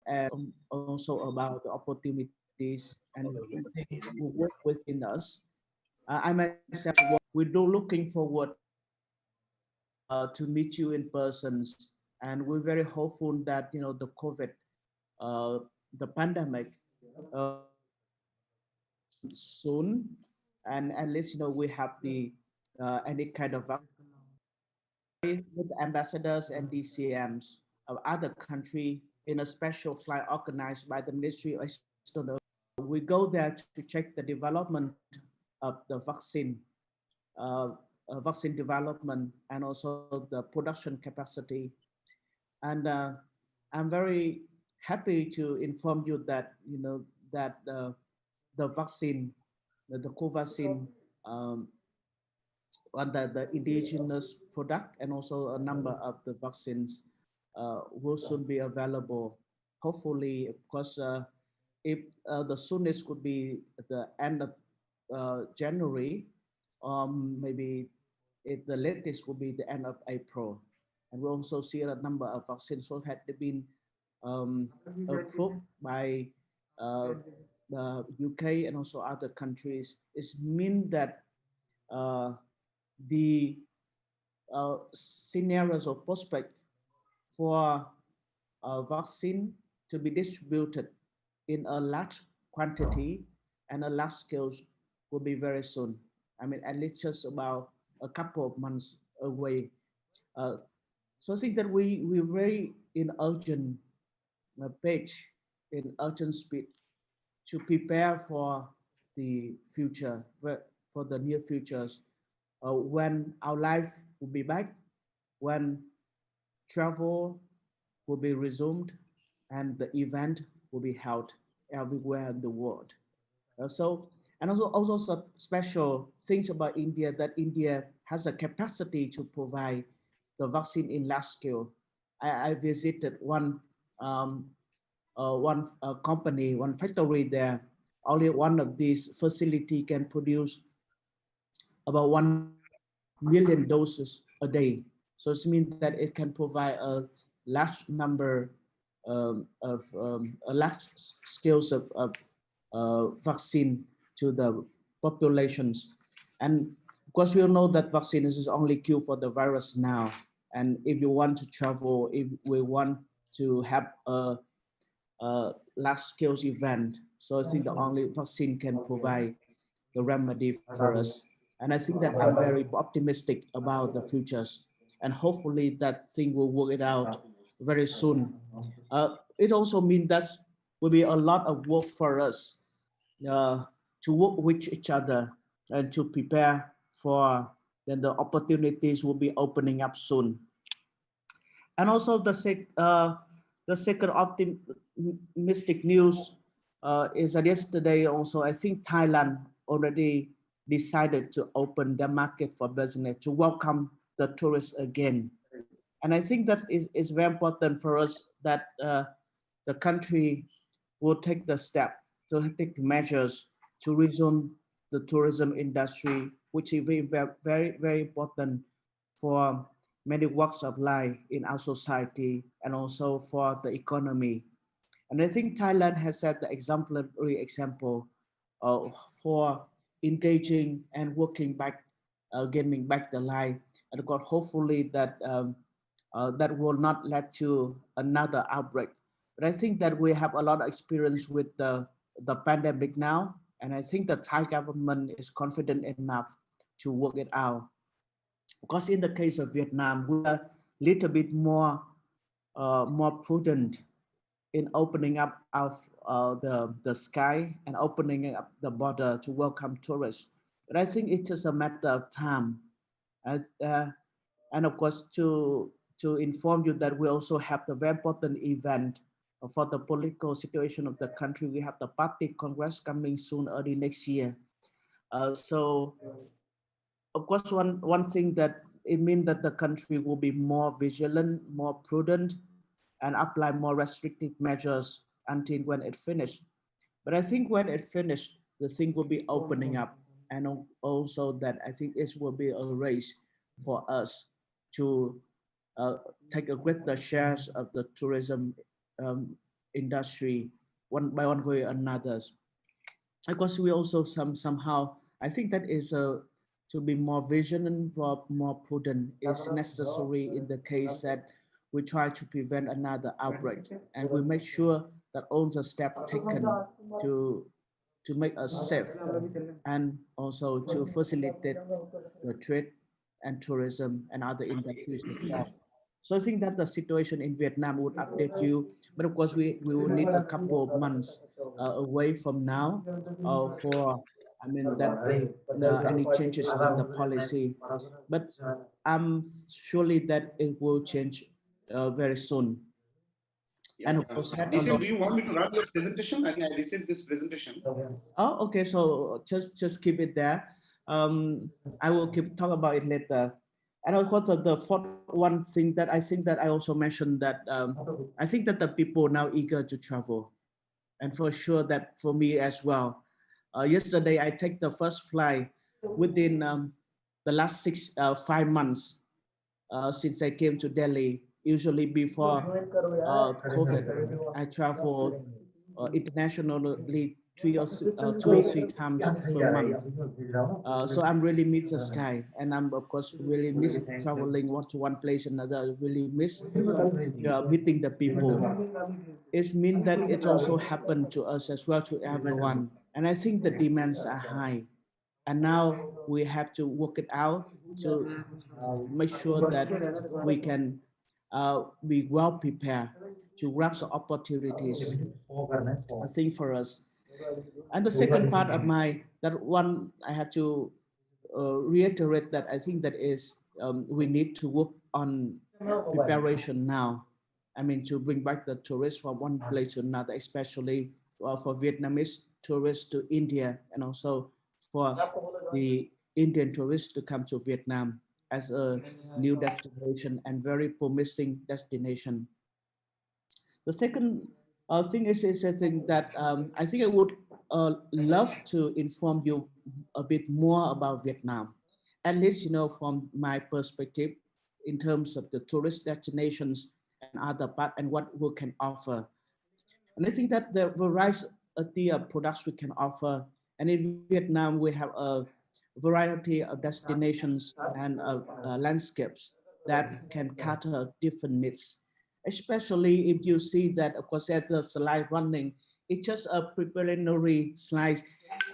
and also about the opportunities and things will work within us. I myself, we're looking forward to meet you in persons, and we're very hopeful that the COVID, uh, the pandemic, soon, and at least we have the any kind of with ambassadors and DCMs of other country in a special flight organized by the Ministry of External. We go there to check the development of the uh, vaccine development and also the production capacity. And I'm very happy to inform you that that the vaccine, the Covaxin, um, on the indigenous product and also a number of the vaccines will soon be available. Hopefully, because if the soonest could be at the end of January, maybe if the latest will be the end of April. And we also see a number of vaccines that had been approved by uh, the UK and also other countries. It means that uh, the scenarios or prospect for vaccine to be distributed in a large quantity and a large scale will be very soon. I mean, at least just about a couple of months away. Uh, so I think that we very in urgent page, in urgent speed to prepare for the future, for the near futures, when our life will be back, when travel will be resumed, and the event will be held everywhere in the world. So, and also some special things about India, that India has a capacity to provide the vaccine in large scale. I visited one company, one factory there. Only one of these facility can produce about 1 million doses a day. So it means that it can provide a large number of a large scales of vaccine to the populations. And of course, we all know that vaccine is only cure for the virus now. And if you want to travel, if we want to have a large scale event, so I think the only vaccine can provide the remedy for us. And I think that I'm very optimistic about the futures, and hopefully that thing will work it out very soon. It also means that will be a lot of work for us uh, to work with each other and to prepare for then the opportunities will be opening up soon. And also the second optimistic news is that yesterday also I think Thailand already decided to open their market for business to welcome the tourists again. And I think that is very important for us that the country will take the step to take measures to resume the tourism industry, which is very important for many walks of life in our society and also for the economy. And I think Thailand has set the exemplary example for engaging and working back, getting back the life. And of course, hopefully that will not lead to another outbreak. But I think that we have a lot of experience with the pandemic now, and I think the Thai government is confident enough to work it out. Because in the case of Vietnam, we are a little bit more prudent in opening up of the sky and opening up the border to welcome tourists. But I think it's just a matter of time. And, uh, and of course, to inform you that we also have the very important event for the political situation of the country. We have the Party Congress coming soon, early next year. So of course, one thing that it means that the country will be more vigilant, more prudent, and apply more restrictive measures until when it finished. But I think when it finished, the thing will be opening up, and also that I think it will be a race for us to take a greater shares of the tourism um, industry one by one way or another. Of course, we also somehow I think that is to be more vigilant or more prudent is necessary in the case that we try to prevent another outbreak, and we make sure that all the steps taken to to make us safe and also to facilitate the trade and tourism and other industries as well. So I think that the situation in Vietnam would update you, but of course we will need a couple of months away from now for, I mean, that any changes in the policy. But I'm surely that it will change very soon. Yeah. And of course, had a Decent, lot. do you want me to run your presentation? I think I received this presentation. Oh, okay. So just keep it there. I will keep talk about it later. And of course, the fourth one thing that I think that I also mentioned that I think that the people now eager to travel, and for sure that for me as well. Yesterday, I take the first flight within the last 5 months since I came to Delhi. Usually before COVID, I travel internationally 2 or 3 times per month. So I'm really miss the sky, and I'm of course really miss traveling one to one place another. Really miss meeting the people. It means that it also happened to us as well, to everyone. And I think the demands are high, and now we have to work it out to make sure that we can be well prepared to grasp the opportunities, I think, for us. And the second part of my that one I have to reiterate that I think that is we need to work on preparation now. I mean, to bring back the tourists from one place to another, especially for Vietnamese tourists to India, and also for the Indian tourists to come to Vietnam as a new destination and very promising destination. The second thing is I think that I think I would love to inform you a bit more about Vietnam, at least from my perspective in terms of the tourist destinations and other part and what we can offer. And I think that the variety of products we can offer, and in Vietnam we have a variety of destinations and landscapes that can cater different needs. Especially if you see that, of course, at the slide running, it's just a preliminary slide.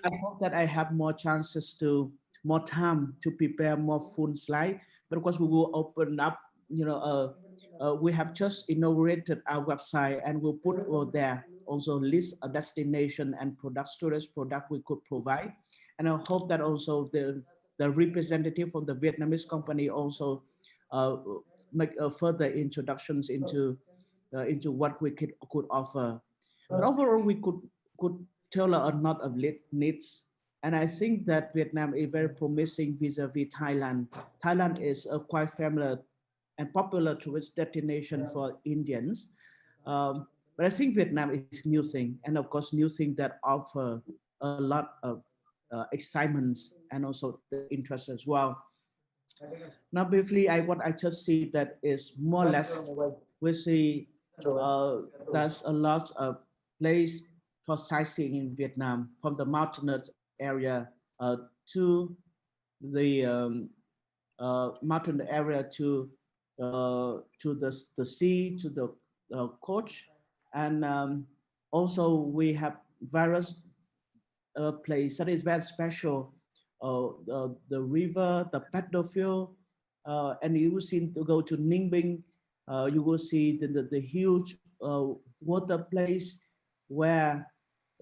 I hope that I have more chances to more time to prepare more full slide. But of course, we will open up. We have just inaugurated our website, and we'll put there also list a destination and products, tourist product we could provide. And I hope that also the representative from the Vietnamese company also uh, make further introductions into what we could offer. But overall, we could tailor a lot of needs. And I think that Vietnam is very promising vis-a-vis Thailand. Thailand is a quite familiar and popular tourist destination for Indians. But I think Vietnam is new thing, and of course, new thing that offer a lot of excitement and also the interest as well. Now, briefly, what I just see that is more or less we see there's a lot of place for sightseeing in Vietnam, from the mountainous area to the mountain area to the sea, to the coast, and also we have various place that is very special. The river, the battlefield, and you will see to go to Ninh Bình, you will see the huge water place where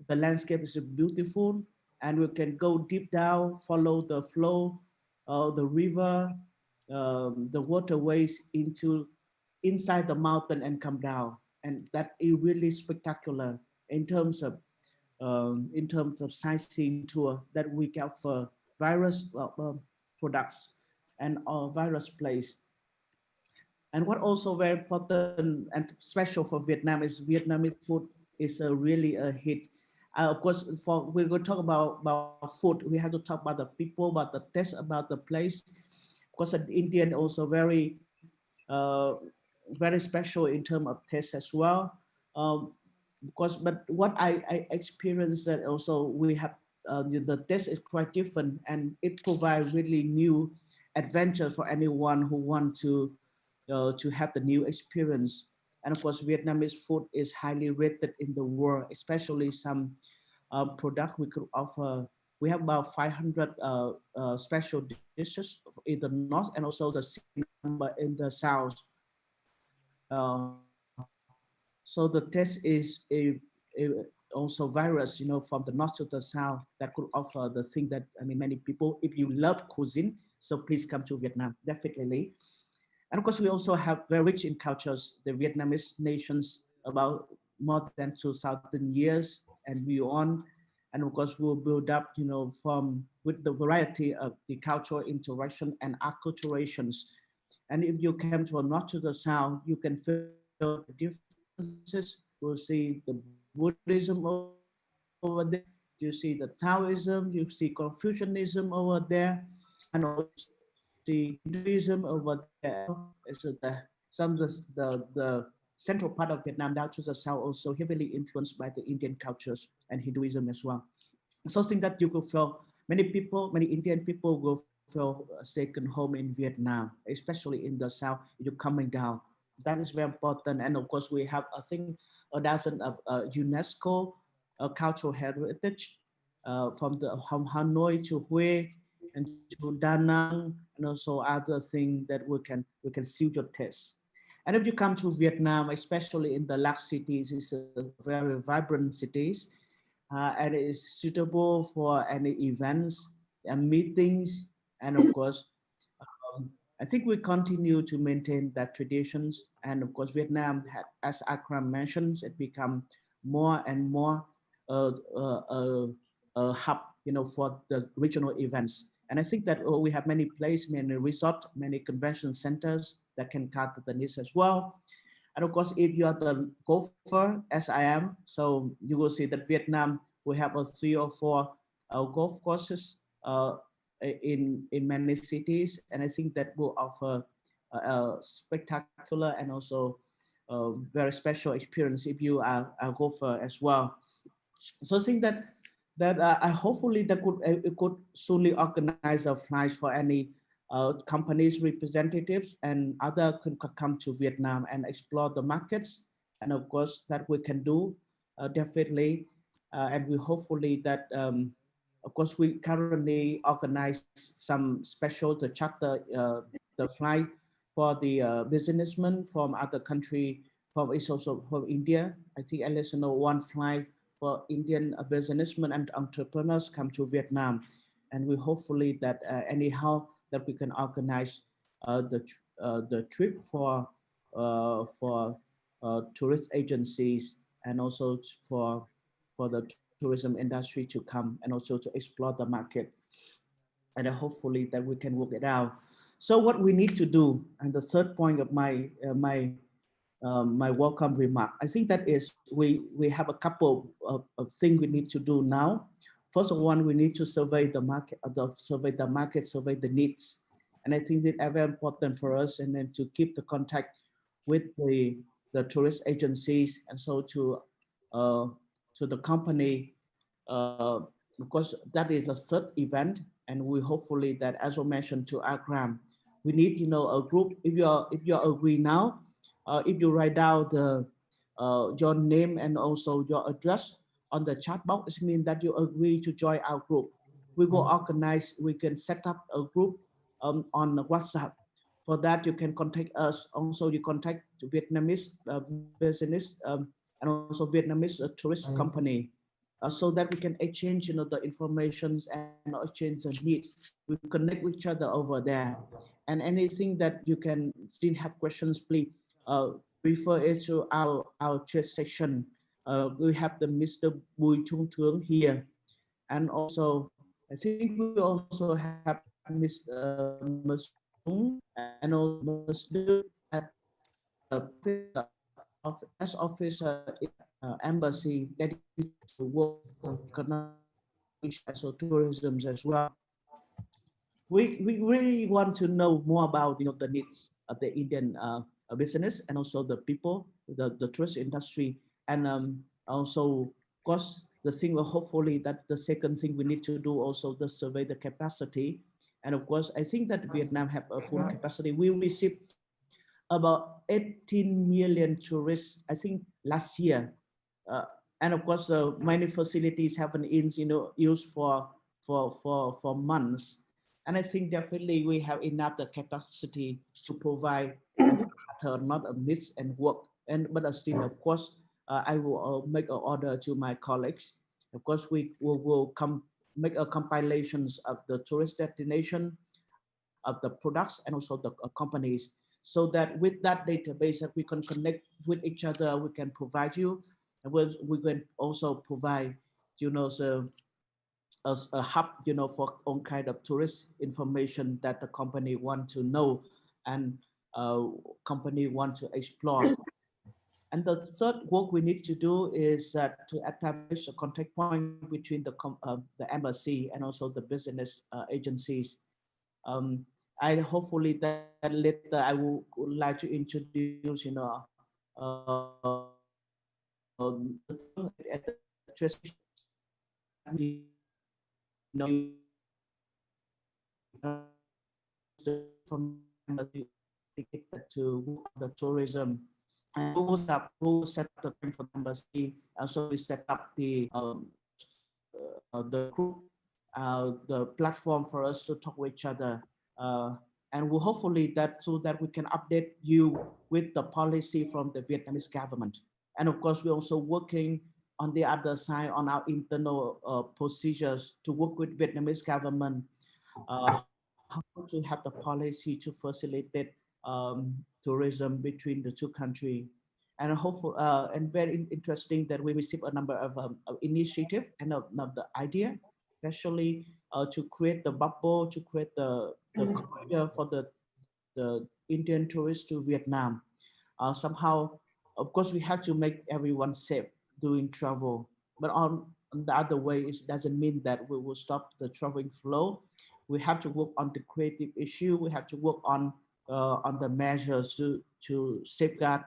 the landscape is beautiful, and we can go deep down, follow the flow of the river, the waterways into inside the mountain and come down, and that is really spectacular in terms of sightseeing tour that we can offer various products and various place. And what also very important and special for Vietnam is Vietnamese food is really a hit. Of course, for we're going to talk about food, we have to talk about the people, about the taste, about the place. Because an Indian also uh, very special in terms of taste as well. Um, because but what I experienced that also we have the test is quite different, and it provides really new adventure for anyone who want to have the new experience. And of course, Vietnamese food is highly rated in the world, especially some product we could offer. We have about 500 special dishes in the north, and also the same number in the south. So the test is also various, from the north to the south, that could offer the thing that many people, if you love cuisine, so please come to Vietnam, definitely. And of course, we also have very rich in cultures. The Vietnamese nations about more than 2,000 years and beyond. And of course, we'll build up, from with the variety of the cultural interaction and acculturations. And if you come from north to the south, you can feel the differences. You'll see the Buddhism over there. You see the Taoism, you see Confucianism over there, and also you see Hinduism over there as well. It's the central part of Vietnam down to the south also heavily influenced by the Indian cultures and Hinduism as well. Something that you could feel many Indian people will feel second home in Vietnam, especially in the south. You're coming down. That is very important. And of course, we have I think a dozen of UNESCO cultural heritage from Hanoi to Hue and to Da Nang, and also other things that we can suit your taste. And if you come to Vietnam, especially in the large cities, it's a very vibrant cities, and it is suitable for any events and meetings. And of course, I think we continue to maintain that traditions. And of course, Vietnam, as Akram mentions, it become more and more a hub, for the regional events. And I think that we have many places, many resort, many convention centers that can cater the needs as well. And of course, if you are the golfer, as I am, so you will see that Vietnam, we have a 3 or 4 golf courses in many cities, and I think that will offer a spectacular and also very special experience if you are a golfer as well. So I think that I hopefully that it could solely organize a flight for any companies representatives and other could come to Vietnam and explore the markets, and of course that we can do definitely, and we hopefully that of course we currently organize some special the charter the flight for the businessmen from other country, from it's also from India. I think at least one flight for Indian businessmen and entrepreneurs come to Vietnam, and we hopefully that anyhow that we can organize the trip for tourist agencies, and also for the tourism industry to come and also to explore the market, and hopefully that we can work it out. So what we need to do, and the third point of my welcome remark, I think that is we have a couple of things we need to do now. First of all, we need to survey the market, survey the needs, and I think that is very important for us, and then to keep the contact with the tourist agencies, and so to the company, because that is a third event, and we hopefully that, as I mentioned to Akram, we need a group. If you agree now, if you write down your name and also your address on the chat box, it means that you agree to join our group. We will organize. We can set up a group on WhatsApp. For that, you can contact us. Also, you contact Vietnamese business and also Vietnamese tourist company, so that we can exchange, the informations and exchange the need. We connect with each other over there, and anything that you can still have questions, please refer it to our chat section. We have the Mr. Bùi Trung Thướng here, and also I think we also have Mr. Masung and also Mr. at as officer in embassy dedicated to work economic and tourism as well. We really want to know more about the needs of the Indian business and also the people, the tourist industry, and Also, of course, the thing will hopefully that the second thing we need to do also the survey the capacity. And of course, I think that Vietnam have a full capacity. We receive about 18 million tourists, I think, last year. Uh, and of course, many facilities haven't been, used for months. And I think definitely we have enough the capacity to provide not a mix and work. And but still, of course, I will make an order to my colleagues. Of course, we will come make a compilations of the tourist destination, of the products, and also the companies, so that with that database that we can connect with each other, we can provide you, and we can also provide, so as a hub, for all kind of tourist information that the company want to know and company want to explore. And the third work we need to do is to establish a contact point between the embassy and also the business agencies. Um, I hopefully that later I would like to introduce, the term at the transition that from dedicated to work on the tourism. And we will set up the time for the embassy. Also, we set up the group, the platform for us to talk with each other. Uh, and we'll hopefully that so that we can update you with the policy from the Vietnamese government. And of course, we're also working on the other side on our internal procedures to work with Vietnamese government, how to have the policy to facilitate tourism between the two countries. And hopeful and very interesting that we receive a number of initiative and of the idea, especially to create the bubble, to create the corridor for the Indian tourists to Vietnam. Somehow, of course, we have to make everyone safe during travel. But on the other way, it doesn't mean that we will stop the traveling flow. We have to work on the creative issue. We have to work on the measures to safeguard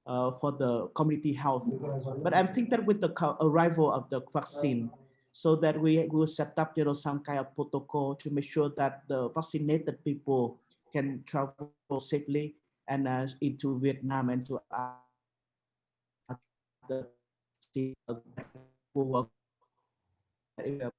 for the community health. But I think that with the arrival of the vaccine, so that we will set up, some kind of protocol to make sure that the vaccinated people can travel safely and into Vietnam and to other cities that will work that area.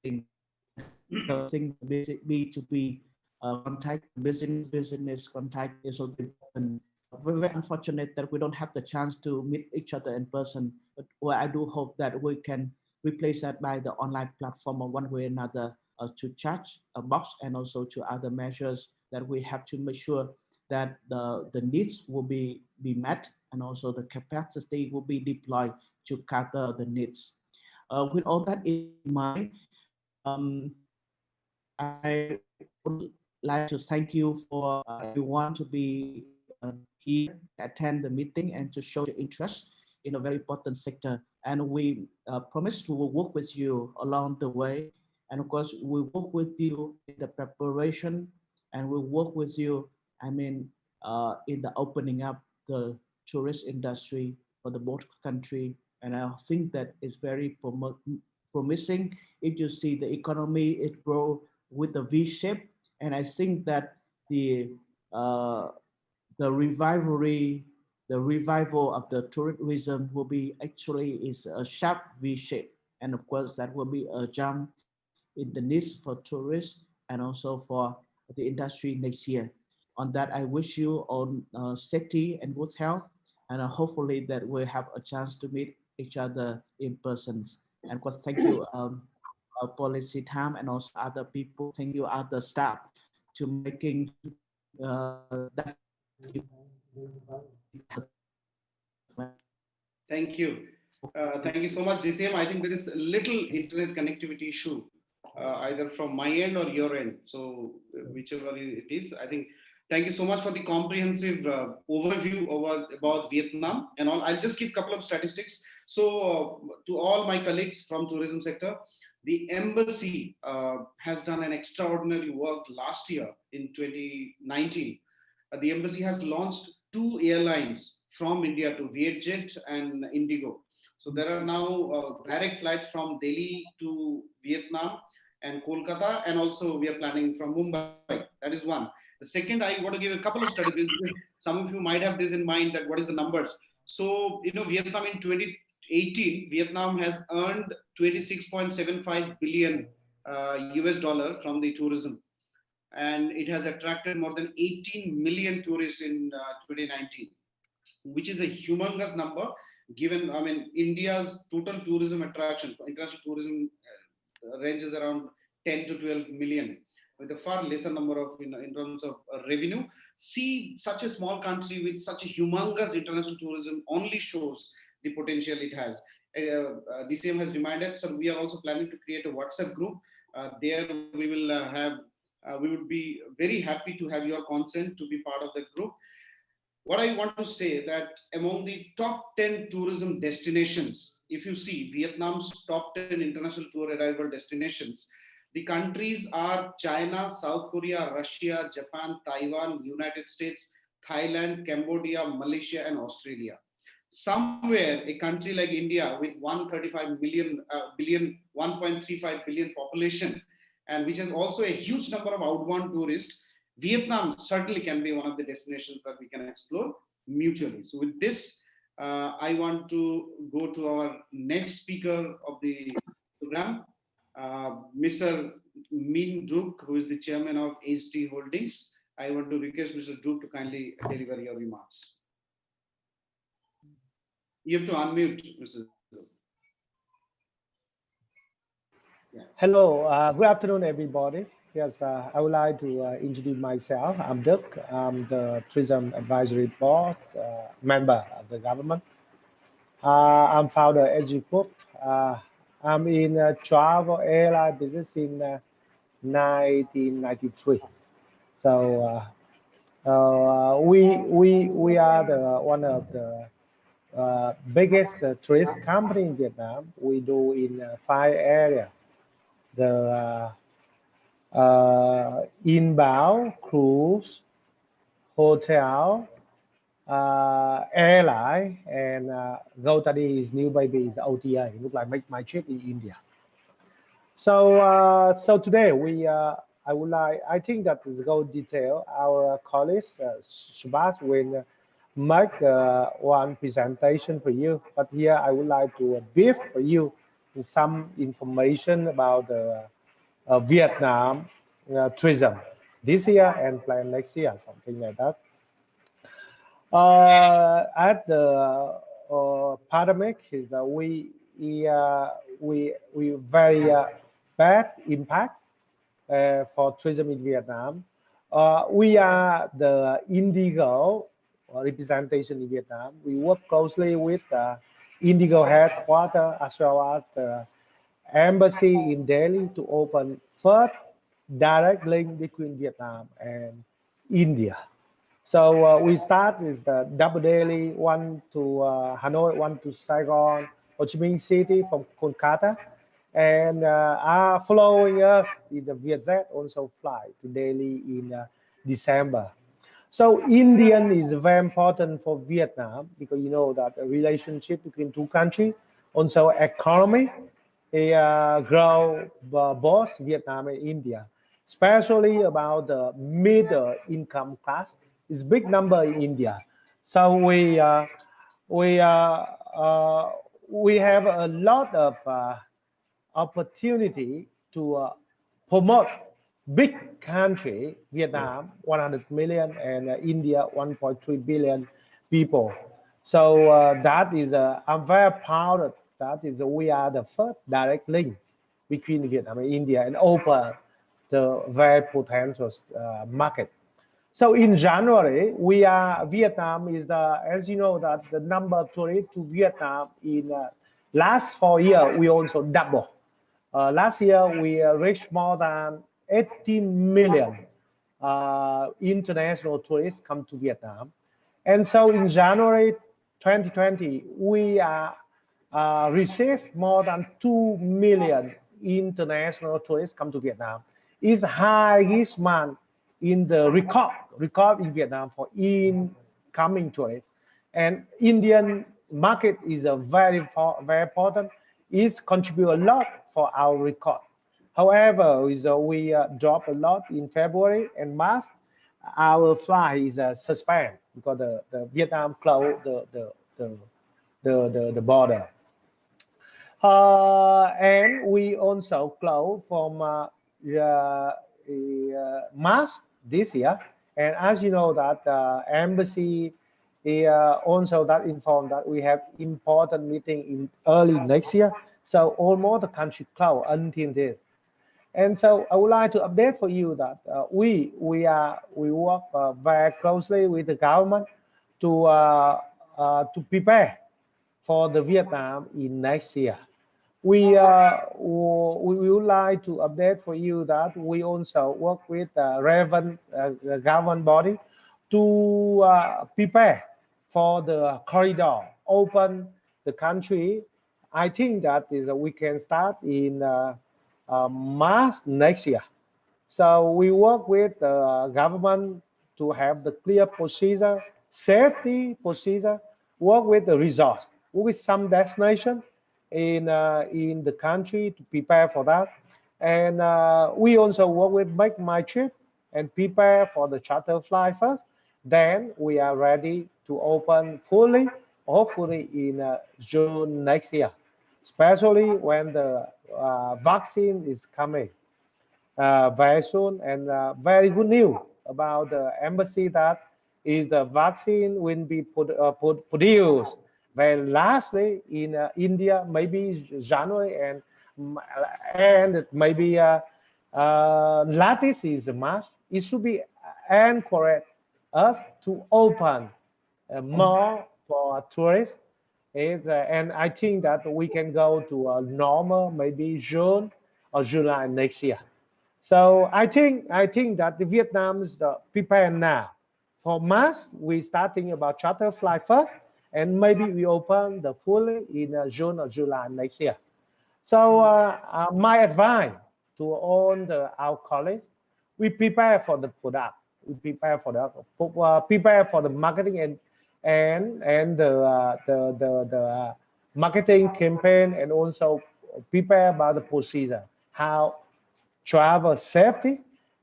I think the basic B2B contact, business contact is so important. We're very unfortunate that we don't have the chance to meet each other in person, but well, I do hope that we can replace that by the online platform or one way or another to charge a box and also to other measures that we have to make sure that the needs will be met and also the capacity will be deployed to cater the needs. With all that in mind, I would like to thank you for everyone to be here, attend the meeting, and to show your interest in a very important sector. And we promise to work with you along the way. And of course, we work with you in the preparation, and we work with you, in the opening up the tourist industry for the both country. And I think that is very promising. If you see the economy, it grow with the V shape, and I think that the uh, the revivalry, the revival of the tourism will be actually is a sharp V shape, and of course that will be a jump in the needs for tourists and also for the industry next year. On that, I wish you all safety and good health, and hopefully that we have a chance to meet each other in person. And of course, thank you. Policy time and also other people. Thank you, other staff, to making that. Thank you. Thank you so much, DCM. I think there is a little internet connectivity issue, either from my end or your end. So, whichever it is, I think. Thank you so much for the comprehensive overview about Vietnam and all. I'll just give a couple of statistics. So, to all my colleagues from tourism sector, the embassy has done an extraordinary work last year in 2019. The embassy has launched two airlines from India to Vietjet and Indigo. So there are now direct flights from Delhi to Vietnam and Kolkata, and also we are planning from Mumbai. That is one. The second, I want to give a couple of studies. Some of you might have this in mind, that what is the numbers. So, Vietnam in 2018, Vietnam has earned 26.75 billion US dollar from the tourism, and it has attracted more than 18 million tourists in 2019, which is a humongous number. Given, I mean, India's total tourism attraction for international tourism ranges around 10 to 12 million, with a far lesser number of, in terms of revenue. See, such a small country with such a humongous international tourism only shows the potential it has. DCM has reminded, so we are also planning to create a WhatsApp group. There we will we would be very happy to have your consent to be part of the group. What I want to say, that among the top 10 tourism destinations, if you see Vietnam's top 10 international tour arrival destinations, the countries are China, South Korea, Russia, Japan, Taiwan, United States, Thailand, Cambodia, Malaysia, and Australia. Somewhere, a country like India with 135 billion, 1.35 billion population, and which has also a huge number of outbound tourists, Vietnam certainly can be one of the destinations that we can explore mutually. So with this, I want to go to our next speaker of the program, Mr. Min Duc, who is the chairman of HD Holdings. I want to request Mr. Duc to kindly deliver your remarks. You have to unmute, Mr. Duc. Yeah. Hello, good afternoon, everybody. Yes, I would like to introduce myself. I'm Duc. I'm the Tourism Advisory Board member of the government. I'm founder of SG Group. I'm in travel airline business in 1993. So we are one of the biggest tourist company in Vietnam. We do in 5 areas. The inbound, cruise, hotel, airline, and GoTadi is new baby is OTA. It look like my trip in India. So so today I think that is go detail. Our colleagues Subhash will make one presentation for you. But here I would like to brief for you some information about the Vietnam tourism this year and plan next year, something like that. At the pandemic is that we very bad impact for tourism in Vietnam. We are the Indigo representation in Vietnam. We work closely with Indigo headquarters as well as the embassy in Delhi to open first direct link between Vietnam and India. So we start is the double daily, one to Hanoi, one to Saigon, Ho Chi Minh City from Kolkata, and are following us in the Vietjet also fly to Delhi in December. So Indian is very important for Vietnam because you know that the relationship between two countries, also economy, grow both Vietnam and India, especially about the middle income class. It's big number in India. So we we have a lot of opportunity to promote big country, Vietnam, 100 million, and India, 1.3 billion people. So that is, I'm very proud of that. Is we are the first direct link between Vietnam and India and open the very potential market. So in January, Vietnam is as you know, that the number of tourists to Vietnam in last 4 years, we also double. Last year, we reached more than 18 million international tourists come to Vietnam. And so in January 2020, we received more than 2 million international tourists come to Vietnam. It's highest month in the record in Vietnam for incoming tourists. And Indian market is a very important. It's contribute a lot for our record. However, we drop a lot in February and March. Our flight is suspended because the Vietnam closed the border. And we also close from March this year. And as you know that embassy also that informed that we have important meeting in early next year. So almost the country closed until this. And so I would like to update for you that we work very closely with the government to prepare for the Vietnam in next year. We would like to update for you that we also work with relevant government body to prepare for the corridor, open the country. I think that is we can start in March next year. So we work with the government to have the clear procedure, safety procedure, work with the resource, work with some destination in the country to prepare for that. And we also work with Make My Trip and prepare for the charter flight first. Then we are ready to open fully, hopefully in June next year, especially when the vaccine is coming very soon. And very good news about the embassy that is the vaccine will be produced very lastly in India, maybe January, and maybe latest is March. It should be encourage us to open more for tourists. And I think that we can go to a normal maybe June or July next year. So I think that the Vietnam is prepared now. For March, we starting about charter flight first, and maybe we open the fully in June or July next year. So my advice to all our colleagues, we prepare for the product, we prepare for the marketing and the marketing campaign, and also prepare about the procedure, how travel safety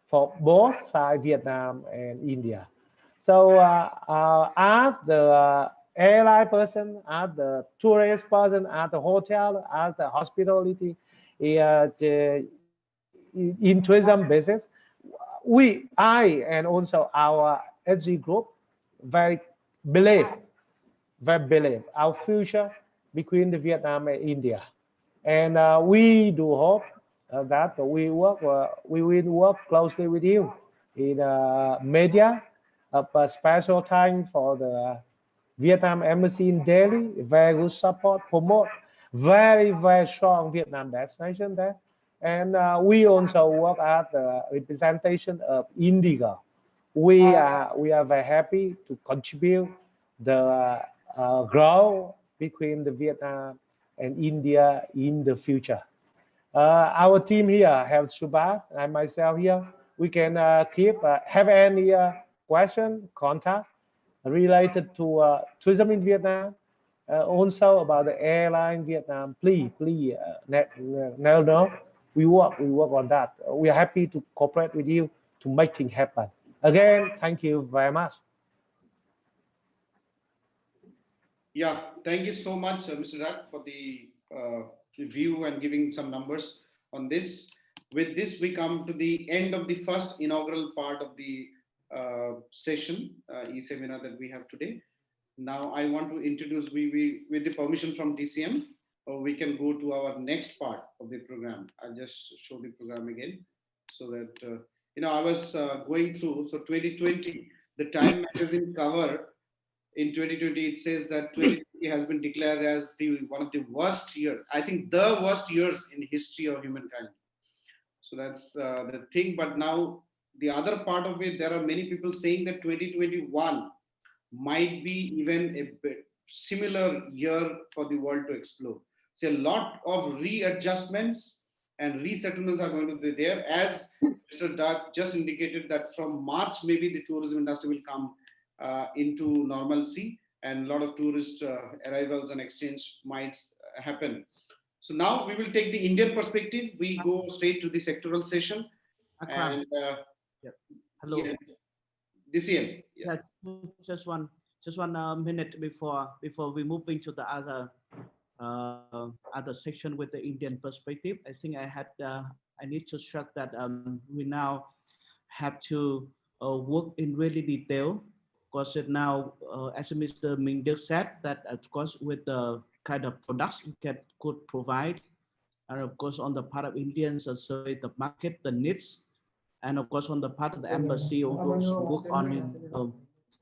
for both side Vietnam and India. So as the airline person, as the tourist person, as the hotel, as the hospitality, in tourism business, I and also our SG group very believe, our future between the Vietnam and India. And we do hope that we will work closely with you in media, a special time for the Vietnam Embassy in Delhi, very good support, promote very strong Vietnam destination there. And we also work at the representation of Indigo. We are very happy to contribute the growth between the Vietnam and India in the future. Our team here have Subhash and myself here. We can have any question, contact related to tourism in Vietnam, also about the airline Vietnam. Please, let know. We work on that. We are happy to cooperate with you to make things happen. Again, thank you very much. Yeah, thank you so much, Mr. Rat, for the review and giving some numbers on this. With this, we come to the end of the first inaugural part of the session, e-seminar that we have today. Now, I want to introduce, with the permission from DCM, we can go to our next part of the program. I'll just show the program again so that, I was going through, so 2020, the Time magazine cover in 2020, it says that 2020 has been declared as one of the worst years. I think the worst years in history of humankind. So that's the thing. But now the other part of it, there are many people saying that 2021 might be even a bit similar year for the world to explore. So a lot of readjustments and resettlements are going to be there. As Mr. Duck just indicated that from March, maybe the tourism industry will come into normalcy. and a lot of tourist arrivals and exchange might happen. So now we will take the Indian perspective. We go straight to the sectoral session. Akram. And Yep. Hello. yeah, DCM. Yeah, just one minute before we move into the other section with the Indian perspective. I think I need to stress that we now have to work in really detail, because now, as Mr. Mingdil said, that of course with the kind of products we could provide, and of course on the part of Indians, survey the market, the needs, and of course on the part of the embassy also work on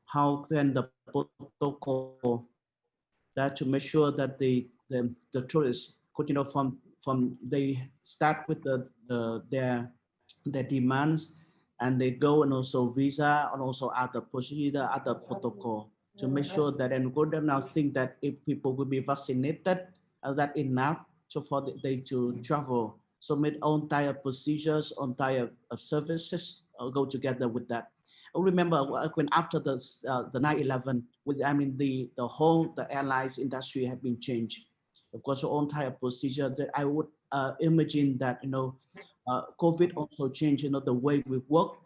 how can the protocol that to make sure that the tourists could, from they start with their demands, and they go, and also visa, and also other procedure, other protocol, to make sure that, and go them now think that if people will be vaccinated, that enough so for they to travel. So make entire procedures, entire services go together with that. I remember when after the 9/11, I mean the whole the airlines industry have been changed. Of course, the entire procedure that I would imagine that COVID also changed the way we work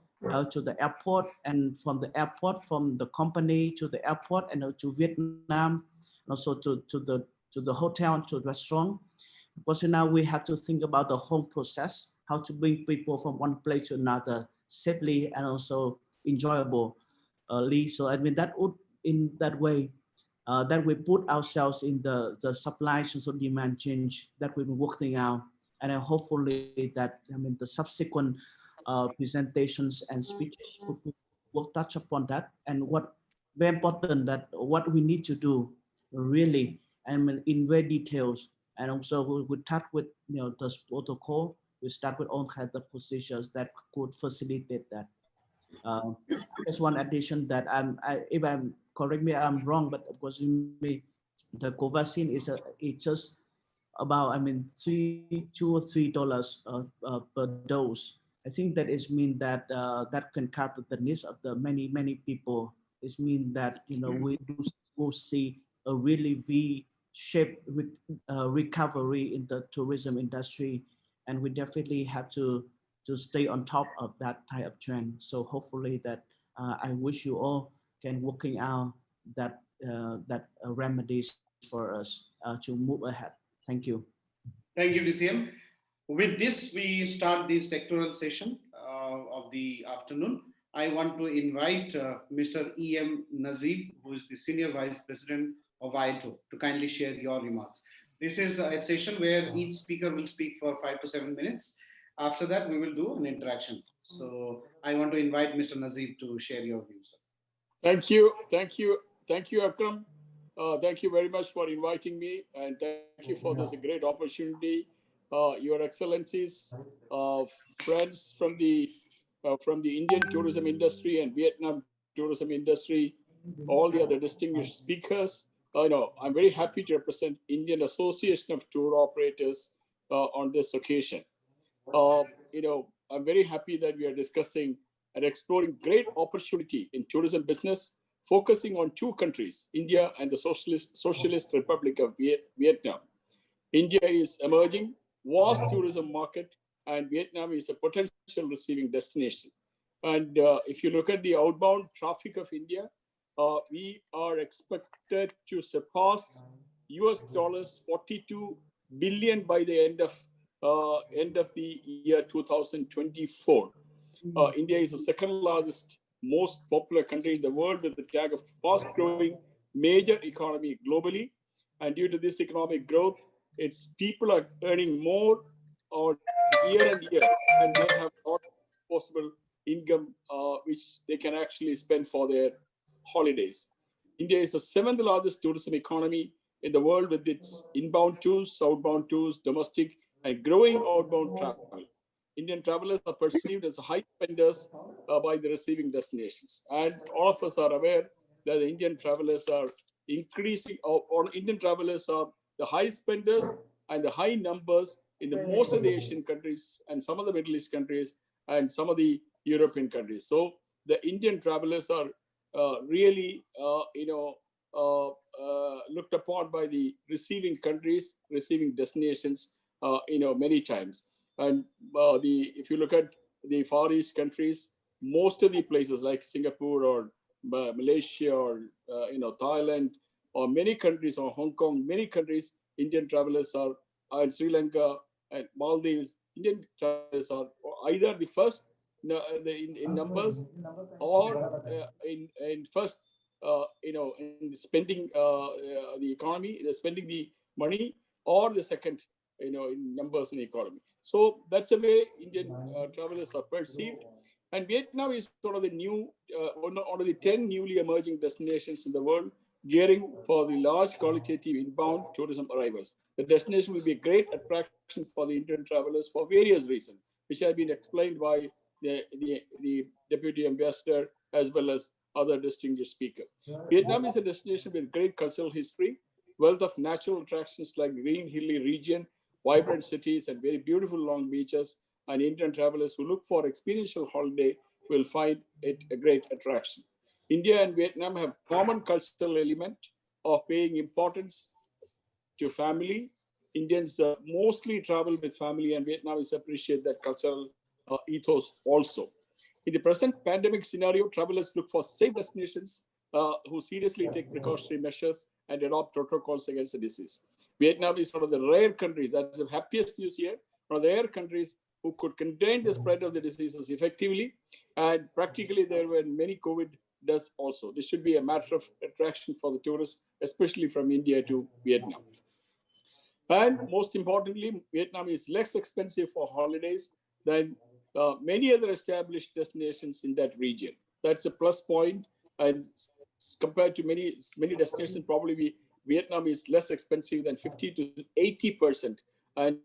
to the airport, and from the airport, from the company to the airport, and to Vietnam, and also to the hotel, to the restaurant. Because now we have to think about the whole process, how to bring people from one place to another safely and also enjoyable. So I mean that would, in that way, that we put ourselves in the supply and so demand change that we've been working out, and hopefully that, I mean, the subsequent presentations and speeches will touch upon that, and what very important that what we need to do really, I mean, in very details, and also we start with the protocol. We start with all kinds of procedures that could facilitate that. Just one addition that if I'm correct me, I'm wrong, but of course, the Covaxin it's just about, I mean, $2 or $3 per dose. I think that is mean that that can cover the needs of the many people. It means that we will see a really V-shaped recovery in the tourism industry, and we definitely have to stay on top of that type of trend. So hopefully that I wish you all can working out that remedies for us to move ahead. Thank you. Thank you, DCM. With this, we start the sectoral session of the afternoon. I want to invite Mr. E.M. Nazib, who is the Senior Vice President of IATO, to kindly share your remarks. This is a session where each speaker will speak for 5 to 7 minutes. After that, we will do an interaction. So I want to invite Mr. Nazib to share your views. Thank you. Akram. Thank you very much for inviting me, and thank you for this great opportunity. Your Excellencies, friends from the Indian tourism industry and Vietnam tourism industry, all the other distinguished speakers. I'm very happy to represent Indian Association of Tour Operators on this occasion. I'm very happy that we are discussing and exploring great opportunity in tourism business, focusing on two countries, India and the Socialist Republic of Vietnam. India is emerging, vast tourism market, and Vietnam is a potential receiving destination. And if you look at the outbound traffic of India, we are expected to surpass US dollars 42 billion by the end of the year 2024. India is the second largest, most popular country in the world with the tag of fast-growing major economy globally. And due to this economic growth, its people are earning more on year and year, and they have a lot of possible income which they can actually spend for their holidays. India is the seventh largest tourism economy in the world with its inbound tours, outbound tours, domestic, and growing outbound travel. Indian travelers are perceived as high spenders by the receiving destinations. And all of us are aware that the Indian travelers are increasing, or Indian travelers are the high spenders and the high numbers in most of the Asian countries and some of the Middle East countries and some of the European countries. So the Indian travelers are really, looked upon by the receiving countries, receiving destinations, many times. And if you look at the Far East countries, most of the places like Singapore or Malaysia or Thailand or many countries or Hong Kong, many countries, Indian travelers are in Sri Lanka and Maldives. Indian travelers are either the first in numbers or in first in spending the economy, they're spending the money, or the second in numbers in the economy. So that's the way Indian travelers are perceived. And Vietnam is one of the one of the 10 newly emerging destinations in the world, gearing for the large qualitative inbound tourism arrivals. The destination will be a great attraction for the Indian travelers for various reasons, which have been explained by the Deputy Ambassador as well as other distinguished speakers. Vietnam is a destination with great cultural history, wealth of natural attractions like green hilly region, vibrant cities, and very beautiful long beaches. And Indian travelers who look for experiential holiday will find it a great attraction. India and Vietnam have common cultural element of paying importance to family. Indians mostly travel with family, and Vietnamese appreciate that cultural ethos also. In the present pandemic scenario, travelers look for safe destinations who seriously take precautionary measures and adopt protocols against the disease. Vietnam is one of the rare countries, that's the happiest news here, one of the rare countries who could contain the spread of the diseases effectively. And practically, there were many COVID deaths also. This should be a matter of attraction for the tourists, especially from India to Vietnam. And most importantly, Vietnam is less expensive for holidays than many other established destinations in that region. That's a plus point. And compared to many destinations, probably Vietnam is less expensive than 50 to 80%, and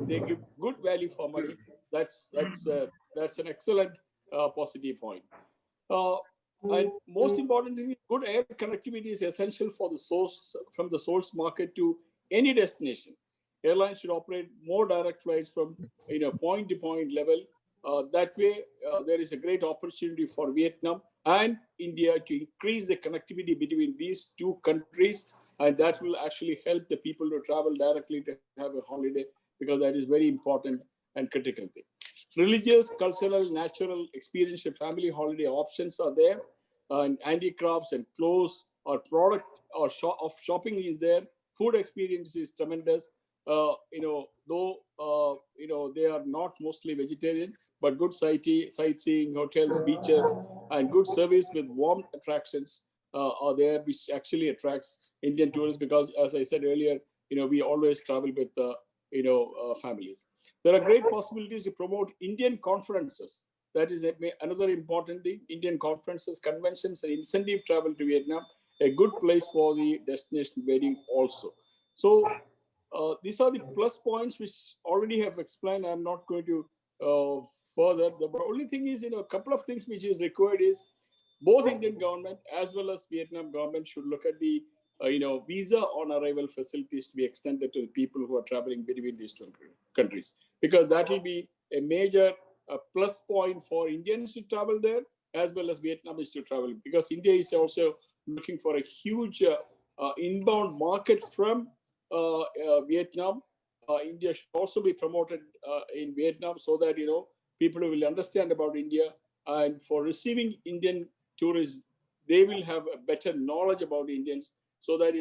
they give good value for money. That's an excellent positive point. And most importantly, good air connectivity is essential for the source from the source market to any destination. Airlines should operate more direct flights from point to point level. That way, there is a great opportunity for Vietnam and India to increase the connectivity between these two countries, and that will actually help the people to travel directly to have a holiday, because that is very important and critical thing. Religious, cultural, natural, experiential family holiday options are there, and handicrafts and clothes or product or shopping is there. Food experience is tremendous. Though they are not mostly vegetarian, but good sightseeing, hotels, beaches, and good service with warm attractions are there, which actually attracts Indian tourists, because, as I said earlier, we always travel with families. There are great possibilities to promote Indian conferences. That is another important thing. Indian conferences, conventions, and incentive travel to Vietnam, a good place for the destination wedding also. So these are the plus points which already have explained. I'm not going to further. The only thing is, a couple of things which is required is both Indian government as well as Vietnam government should look at the visa on arrival facilities to be extended to the people who are traveling between these two countries, because that will be a major plus point for Indians to travel there as well as Vietnamese to travel, because India is also looking for a huge inbound market from Vietnam. India should also be promoted in Vietnam, so that people will understand about India, and for receiving Indian tourists, they will have a better knowledge about Indians, so that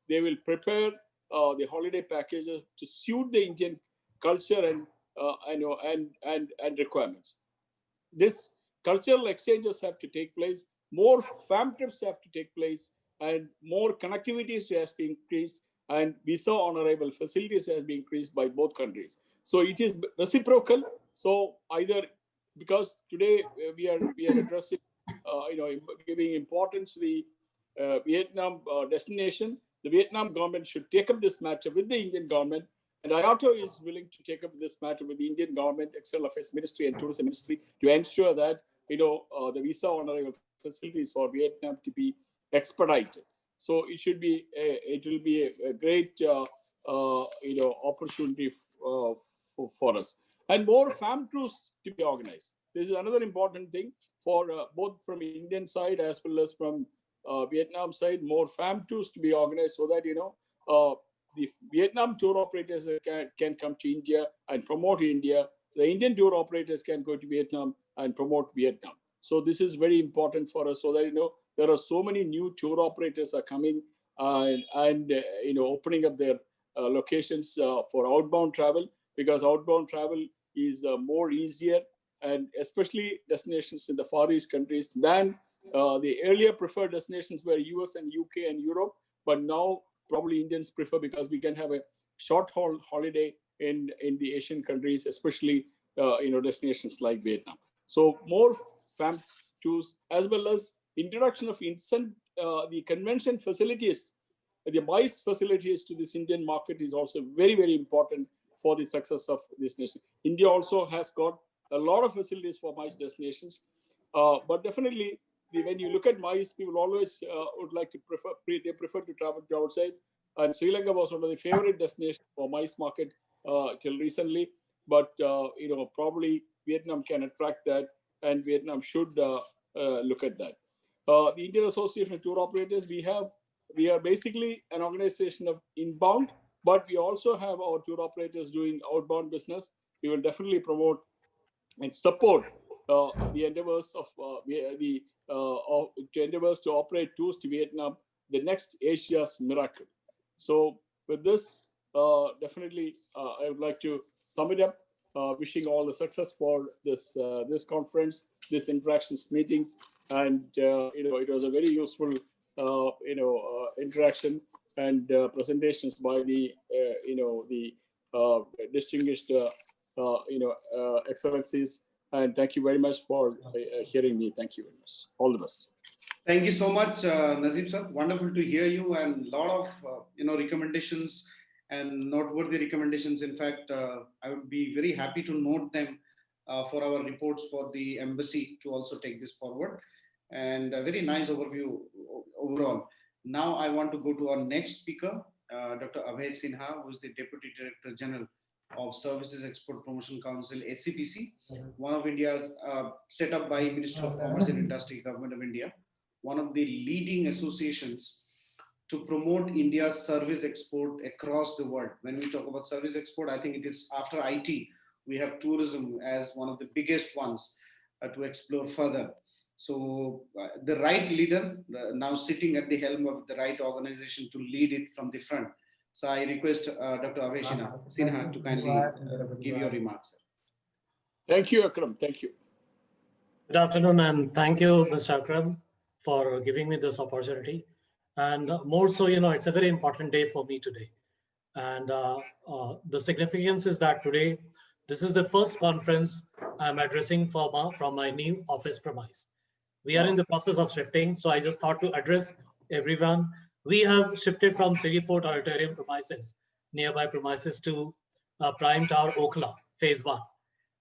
they will prepare the holiday packages to suit the Indian culture and requirements. This cultural exchanges have to take place, more fam trips have to take place, and more connectivities has to be increased, and visa on arrival facilities has been increased by both countries. So it is reciprocal. So either, because today we are addressing, giving importance to the Vietnam destination, the Vietnam government should take up this matter with the Indian government, and IATA is willing to take up this matter with the Indian government, External Affairs Ministry, and Tourism Ministry to ensure that the visa on arrival facilities for Vietnam to be expedited. So it should be it will be a great opportunity for us, and more fam tours to be organized. This is another important thing for both from Indian side as well as from Vietnam side, more FAM tours to be organized so that, the Vietnam tour operators can come to India and promote India. The Indian tour operators can go to Vietnam and promote Vietnam. So this is very important for us so that, there are so many new tour operators are coming and opening up their locations for outbound travel, because outbound travel is more easier, and especially destinations in the Far East countries than the earlier preferred destinations were US and UK and Europe, but now probably Indians prefer, because we can have a short haul holiday in the Asian countries, especially destinations like Vietnam. So more FAM tours, as well as introduction of the convention facilities, the MICE facilities to this Indian market is also very, very important for the success of this nation. India also has got a lot of facilities for MICE destinations, but definitely when you look at MICE, people always would like to prefer to travel to outside. And Sri Lanka was one of the favorite destinations for MICE market till recently. But probably Vietnam can attract that, and Vietnam should look at that. The Indian Association of Tour Operators, we are basically an organization of inbound, but we also have our tour operators doing outbound business. We will definitely promote and support the endeavors of endeavors to operate tours to Vietnam, the next Asia's miracle. So with this, definitely I would like to sum it up, wishing all the success for this conference, this interactions meetings, and it was a very useful interaction and presentations by the distinguished excellencies. And thank you very much for hearing me. Thank you very much. All the best. Thank you so much, Nazim sir. Wonderful to hear you, and a lot of recommendations and noteworthy recommendations. In fact, I would be very happy to note them for our reports for the embassy to also take this forward. And a very nice overview overall. Now I want to go to our next speaker, Dr. Abhay Sinha, who is the Deputy Director General of Services Export Promotion Council, SCPC, one of India's set up by Ministry of Commerce and Industry, Government of India, one of the leading associations to promote India's service export across the world. When we talk about service export, I think it is after IT, we have tourism as one of the biggest ones to explore further. So the right leader now sitting at the helm of the right organization to lead it from the front. So I request Dr. Abhay Sinha to kindly give your remarks. Thank you, Akram. Thank you. Good afternoon, and thank you, Mr. Akram, for giving me this opportunity. And more so, it's a very important day for me today. And the significance is that today, this is the first conference I'm addressing from my new office premise. We are in the process of shifting, so I just thought to address everyone. We have shifted from City Fort Auditorium premises, nearby premises, to Prime Tower, Okhla, Phase 1,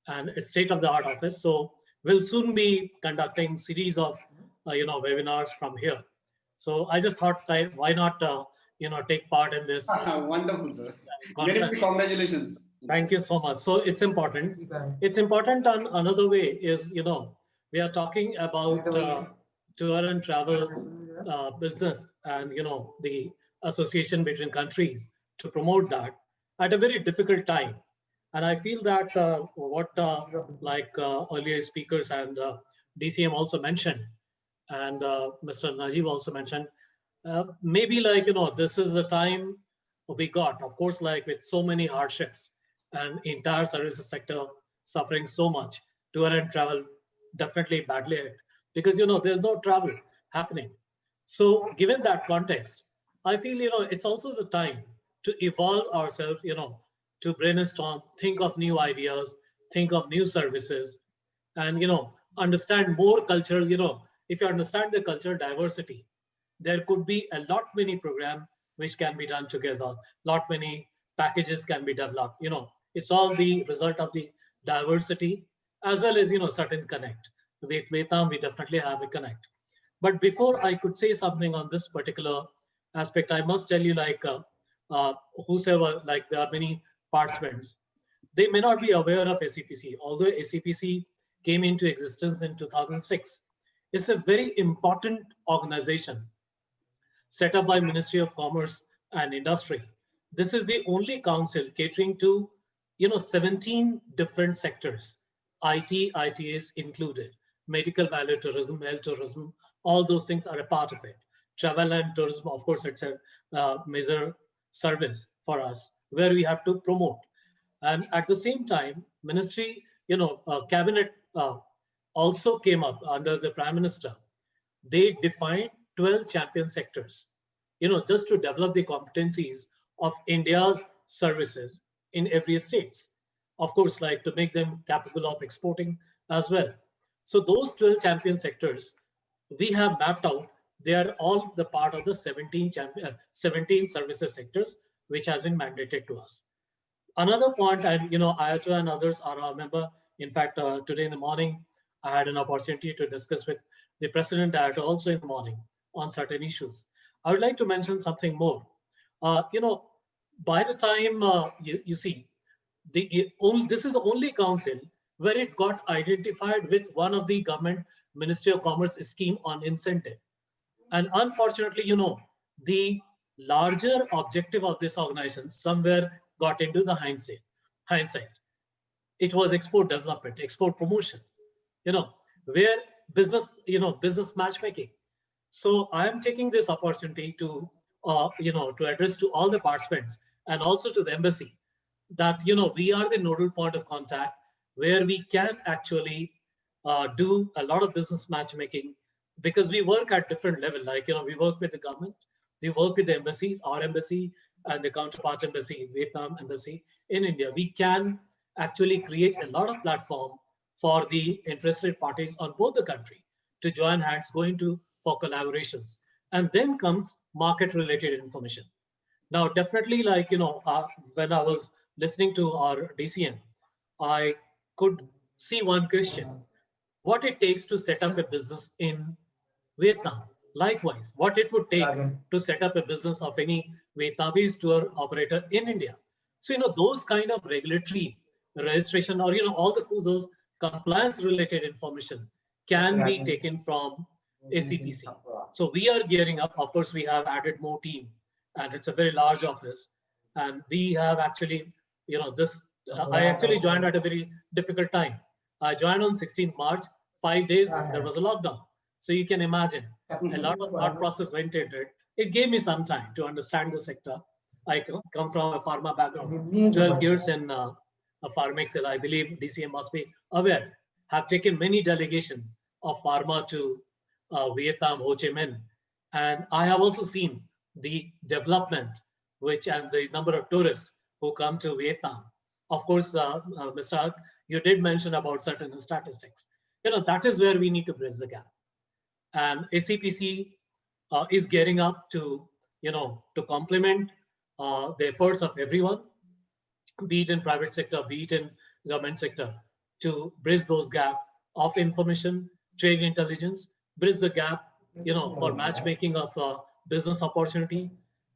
and it's state-of-the-art office. So we'll soon be conducting series of webinars from here. So I just thought, why not take part in this? Wonderful, sir. Many congratulations. Thank you so much. So it's important. It's important on another way is, we are talking about tour and travel business and, the association between countries to promote that at a very difficult time. And I feel that what earlier speakers and DCM also mentioned, and Mr. Najib also mentioned, maybe this is the time we got, of course, with so many hardships and entire services sector suffering so much, tour and travel definitely badly hit, because there's no travel happening. So given that context, I feel it's also the time to evolve ourselves, to brainstorm, think of new ideas, think of new services, and understand more cultural. If you understand the cultural diversity, there could be a lot many programs which can be done together. Lot many packages can be developed. It's all the result of the diversity as well as certain connect. With Vietnam, we definitely have a connect. But before I could say something on this particular aspect, I must tell you, whosoever, there are many participants, they may not be aware of SCPC. Although SCPC came into existence in 2006, it's a very important organization set up by Ministry of Commerce and Industry. This is the only council catering to 17 different sectors, IT, ITS included, medical value tourism, health tourism, all those things are a part of it. Travel and tourism, of course, it's a major service for us where we have to promote. And at the same time, ministry, cabinet also came up under the Prime Minister. They defined 12 champion sectors, just to develop the competencies of India's services in every states. Of course, like to make them capable of exporting as well. So those 12 champion sectors we have mapped out. They are all the part of the 17 services sectors, which has been mandated to us. Another point, and IATA and others are our member. In fact, today in the morning, I had an opportunity to discuss with the president IATA also in the morning on certain issues. I would like to mention something more. By the time you see, this is the only council where it got identified with one of the government Ministry of Commerce scheme on incentive. And unfortunately, the larger objective of this organization somewhere got into the hindsight. It was export development, export promotion, where business matchmaking. So I am taking this opportunity to, to address to all the participants and also to the embassy that, we are the nodal point of contact where we can actually do a lot of business matchmaking because we work at different level. Like, we work with the government, we work with the embassies, our embassy and the counterpart embassy, Vietnam embassy in India. We can actually create a lot of platform for the interested parties on both the country to join hands, for collaborations. And then comes market related information. Now, definitely, like, when I was listening to our DCM, I could see one question: what it takes to set up a business in Vietnam. Likewise, what it would take to set up a business of any Vietnamese tour operator in India. So, those kind of regulatory registration or, all those compliance related information can be taken from ACPC. So we are gearing up. Of course, we have added more team and it's a very large office. And we have actually, I actually joined at a very difficult time. I joined on 16th March, 5 days, there was a lockdown. So you can imagine a lot of thought process went into it. It gave me some time to understand the sector. I come from a pharma background, 12 years in Pharmexcel. I believe DCM must be aware. Have taken many delegation of pharma to Vietnam, Ho Chi Minh. And I have also seen the development, and the number of tourists who come to Vietnam. Of course, Mr. Haq, you did mention about certain statistics. That is where we need to bridge the gap. And ACPC is gearing up to, to complement the efforts of everyone, be it in private sector, be it in government sector, to bridge those gap of information, trade intelligence, bridge the gap, for matchmaking of business opportunity,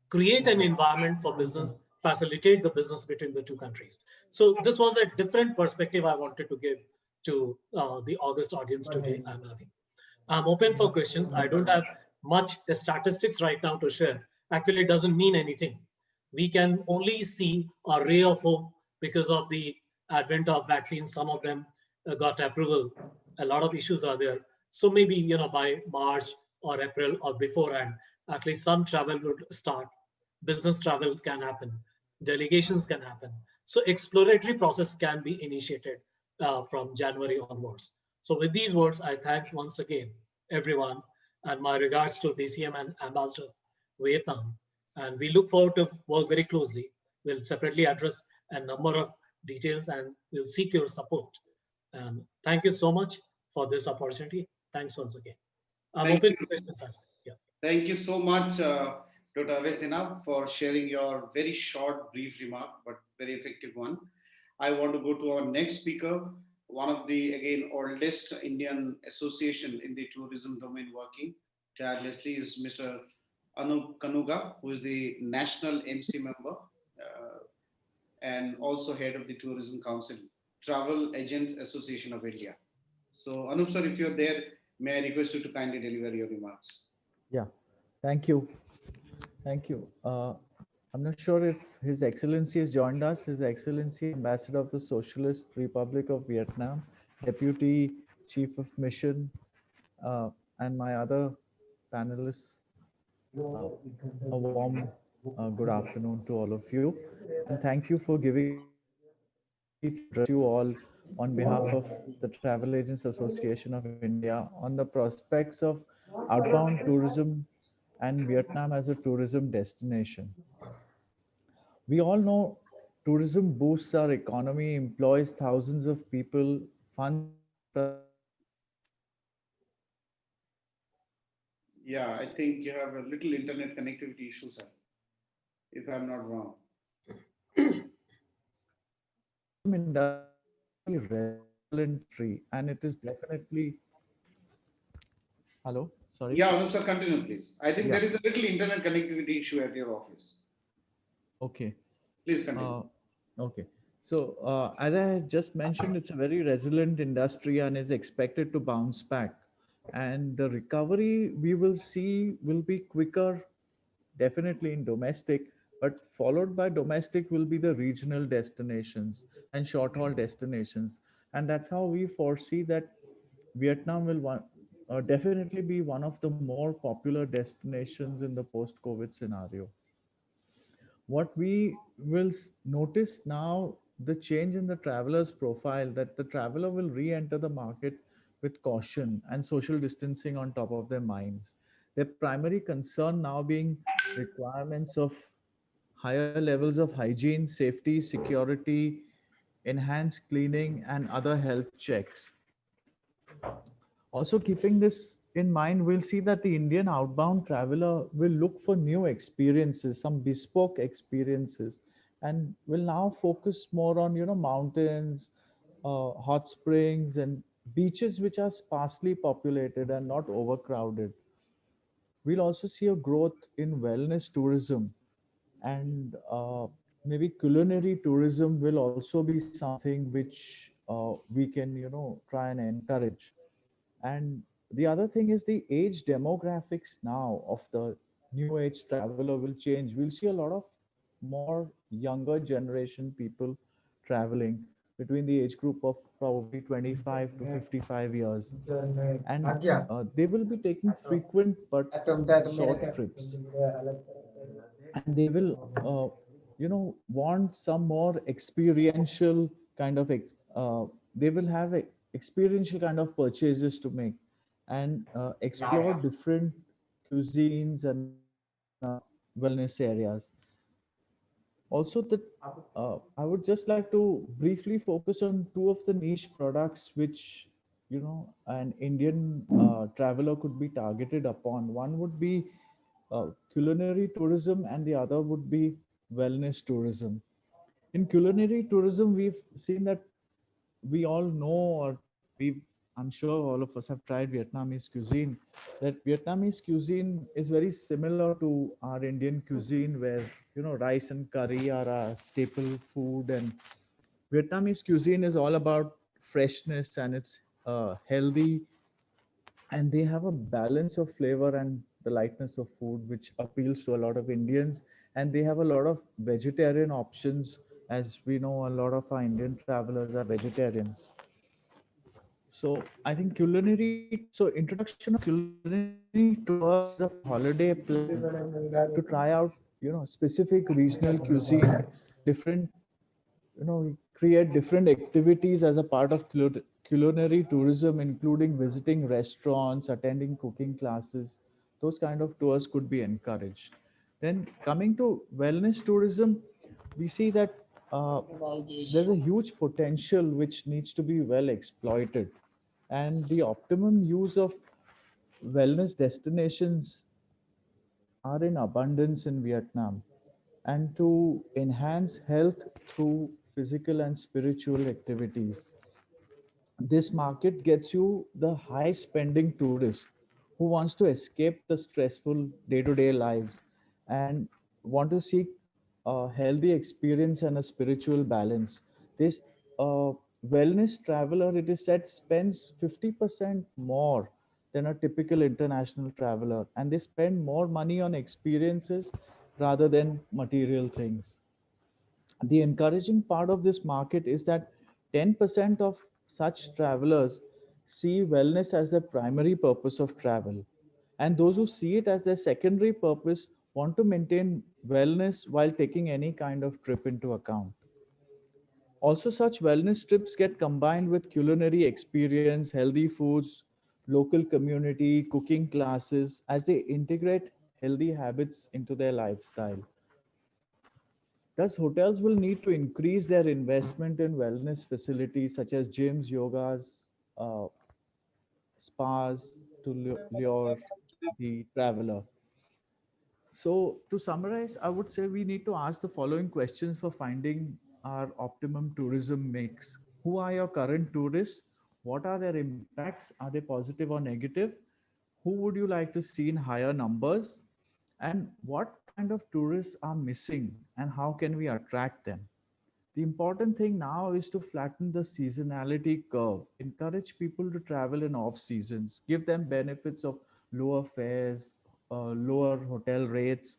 create an environment for business, facilitate the business between the two countries. So this was a different perspective I wanted to give to the August audience today I'm having. I'm open for questions. I don't have much statistics right now to share. Actually, it doesn't mean anything. We can only see a ray of hope because of the advent of vaccines. Some of them got approval. A lot of issues are there. So maybe, by March or April or beforehand, at least some travel would start. Business travel can happen. Delegations can happen. So exploratory process can be initiated from January onwards. So with these words, I thank once again everyone and my regards to DCM and Ambassador Vietnam. And we look forward to work very closely. We'll separately address a number of details and we'll seek your support. And thank you so much for this opportunity. Thanks once again. I'm open to questions. Yeah. Thank you so much, Dr. Avesina, for sharing your very short, brief remark, but very effective one. I want to go to our next speaker, one of the, again, oldest Indian association in the tourism domain working tirelessly is Mr. Anup Kanuga, who is the national MC member and also head of the Tourism Council, Travel Agents Association of India. So Anup sir, if you're there, may I request you to kindly deliver your remarks? Yeah, thank you. Thank you. I'm not sure if His Excellency has joined us. His Excellency, Ambassador of the Socialist Republic of Vietnam, Deputy Chief of Mission, uh, and my other panelists. Uh, a warm good afternoon to all of you. And thank you for giving me the opportunity to address you all on behalf of the Travel Agents Association of India on the prospects of outbound tourism and Vietnam as a tourism destination. We all know tourism boosts our economy, employs thousands of people, funds infrastructure, Yeah, I think you have a little internet connectivity issue, sir, if I'm not wrong. industry is a very resilient industry, and it is definitely. Hello, sorry. Yeah, no, sir, continue, please. I think Yeah. there is a little internet connectivity issue at your office. Okay. Please continue. Uh, okay. So, as I just mentioned, it's a very resilient industry and is expected to bounce back. And the recovery we will see will be quicker, definitely in domestic, but followed by domestic will be the regional destinations and short haul destinations. And that's how we foresee that Vietnam will definitely be one of the more popular destinations in the post COVID scenario. What we will notice now, the change in the traveler's profile, that the traveler will re-enter the market with caution and social distancing on top of their minds. Their primary concern now being requirements of higher levels of hygiene, safety, security, enhanced cleaning, and other health checks. Also, keeping this in mind, we'll see that the Indian outbound traveler will look for new experiences, some bespoke experiences, and will now focus more on, mountains, hot springs, and beaches which are sparsely populated and not overcrowded. We'll also see a growth in wellness tourism, and maybe culinary tourism will also be something which we can, try and encourage. And the other thing is the age demographics now of the new age traveler will change. We'll see a lot of more younger generation people traveling between the age group of probably 25 to 55 years. And they will be taking frequent but short trips. And they will, want some more experiential kind of, they will have experiential kind of purchases to make and explore different cuisines and wellness areas. Also, that I would just like to briefly focus on two of the niche products which, an Indian traveler could be targeted upon. One would be culinary tourism, and the other would be wellness tourism. In culinary tourism, we've seen that we all know, or I'm sure all of us have tried Vietnamese cuisine. That Vietnamese cuisine is very similar to our Indian cuisine, where rice and curry are a staple food, and Vietnamese cuisine is all about freshness and it's healthy, and they have a balance of flavor and the lightness of food which appeals to a lot of Indians. And they have a lot of vegetarian options, as we know a lot of our Indian travelers are vegetarians. So I think introduction of culinary tours as a holiday plan to try out, specific regional cuisine, different, we create different activities as a part of culinary tourism, including visiting restaurants, attending cooking classes. Those kind of tours could be encouraged. Then coming to wellness tourism, we see that there's a huge potential which needs to be well exploited, and the optimum use of wellness destinations are in abundance in Vietnam, and to enhance health through physical and spiritual activities. This market gets you the high spending tourist who wants to escape the stressful day-to-day lives and want to seek a healthy experience and a spiritual balance. This wellness traveler, it is said, spends 50% more than a typical international traveler, and they spend more money on experiences rather than material things. The encouraging part of this market is that 10% of such travelers see wellness as their primary purpose of travel. And those who see it as their secondary purpose want to maintain wellness while taking any kind of trip into account. Also, such wellness trips get combined with culinary experience, healthy foods, local community, cooking classes as they integrate healthy habits into their lifestyle. Thus, hotels will need to increase their investment in wellness facilities such as gyms, yogas, uh, spas to lure the traveler. So, to summarize, I would say we need to ask the following questions for finding our optimum tourism mix. Who are your current tourists? What are their impacts? Are they positive or negative? Who would you like to see in higher numbers? And what kind of tourists are missing and how can we attract them? The important thing now is to flatten the seasonality curve, encourage people to travel in off seasons, give them benefits of lower fares, lower hotel rates,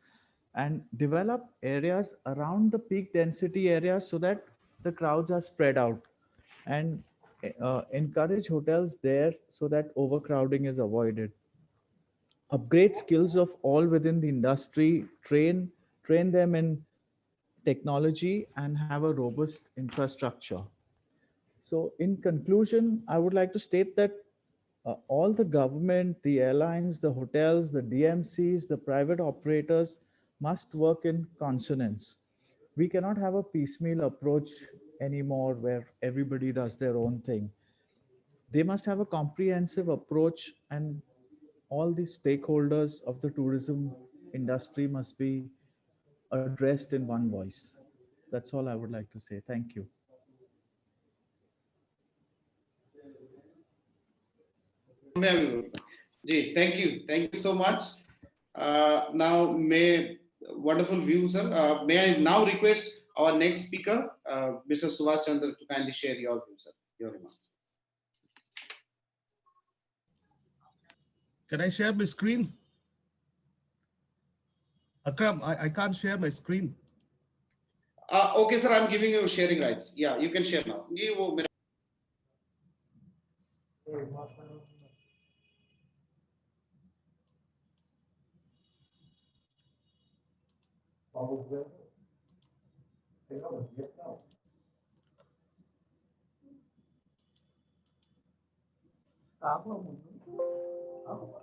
and develop areas around the peak density areas so that the crowds are spread out, and encourage hotels there so that overcrowding is avoided. Upgrade skills of all within the industry, train them in technology, and have a robust infrastructure. So, in conclusion, I would like to state that all the government, the airlines, the hotels, the DMCs, the private operators must work in consonance. We cannot have a piecemeal approach anymore where everybody does their own thing. They must have a comprehensive approach, and all the stakeholders of the tourism industry must be addressed in one voice. That's all I would like to say. Thank you. Thank you so much. Now, wonderful view, sir. May I now request our next speaker, Mr. Subhash Chandra, to kindly share your view, sir, your remarks. Can I share my screen? Akram, I can't share my screen. Okay, sir, I'm giving you sharing rights. Yeah, you can share now.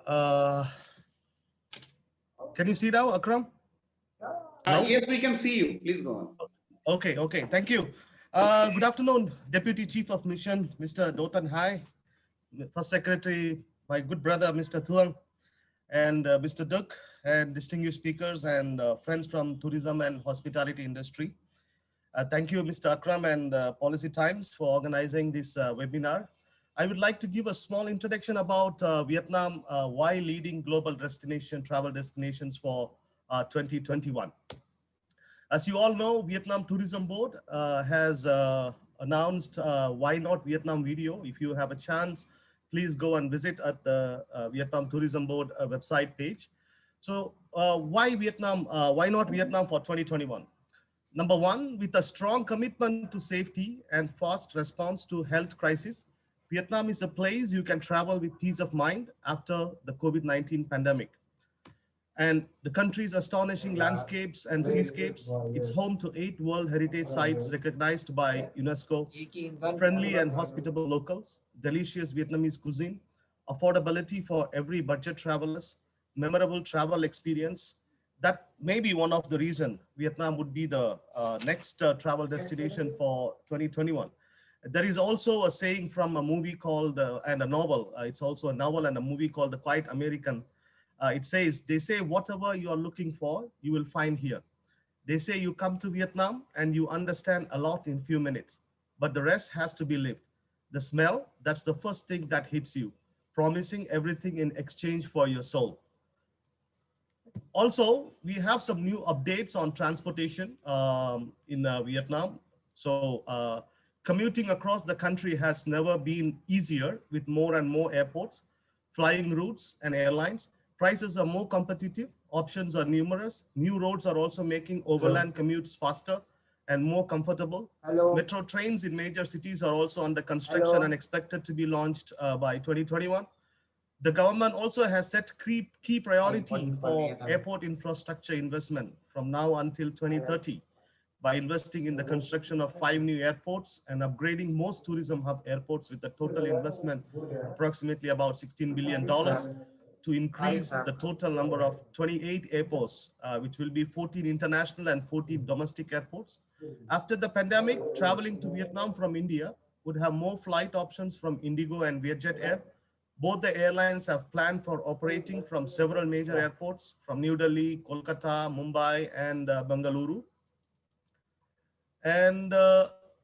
Uh, can you see now, Akram? Yes, we can see you. Please go on. Okay, thank you. Good afternoon, Deputy Chief of Mission, Mr. Dotan Hai, First Secretary, my good brother, Mr. Thuang, and Mr. Duk, and distinguished speakers and friends from tourism and hospitality industry. Thank you, Mr. Akram and Policy Times for organizing this webinar. I would like to give a small introduction about Vietnam, why leading global travel destinations for 2021. As you all know, Vietnam Tourism Board has announced Why Not Vietnam video. If you have a chance, please go and visit at the Vietnam Tourism Board website page. So why Vietnam? Why not Vietnam for 2021? Number one, with a strong commitment to safety and fast response to health crisis, Vietnam is a place you can travel with peace of mind after the COVID-19 pandemic. And the country's astonishing landscapes and seascapes, it's home to 8 World Heritage Sites recognized by UNESCO, friendly and hospitable locals, delicious Vietnamese cuisine, affordability for every budget travelers, memorable travel experience. That may be one of the reason Vietnam would be the next travel destination for 2021. There is also a saying from a movie called, and a novel, it's also a novel and a movie called The Quiet American. It says, they say whatever you are looking for, you will find here. They say you come to Vietnam and you understand a lot in few minutes, but the rest has to be lived. The smell, that's the first thing that hits you, promising everything in exchange for your soul. Also, we have some new updates on transportation in Vietnam. So commuting across the country has never been easier with more and more airports, flying routes and airlines. Prices are more competitive, options are numerous. New roads are also making overland commutes faster and more comfortable. Metro trains in major cities are also under construction and expected to be launched by 2021. The government also has set key priority for airport infrastructure investment from now until 2030 by investing in the construction of 5 new airports and upgrading most tourism hub airports with a total investment approximately about $16 billion to increase the total number of 28 airports, which will be 14 international and 14 domestic airports. After the pandemic, traveling to Vietnam from India would have more flight options from Indigo and Vietjet Air. Both the airlines have planned for operating from several major airports from New Delhi, Kolkata, Mumbai, and Bengaluru. And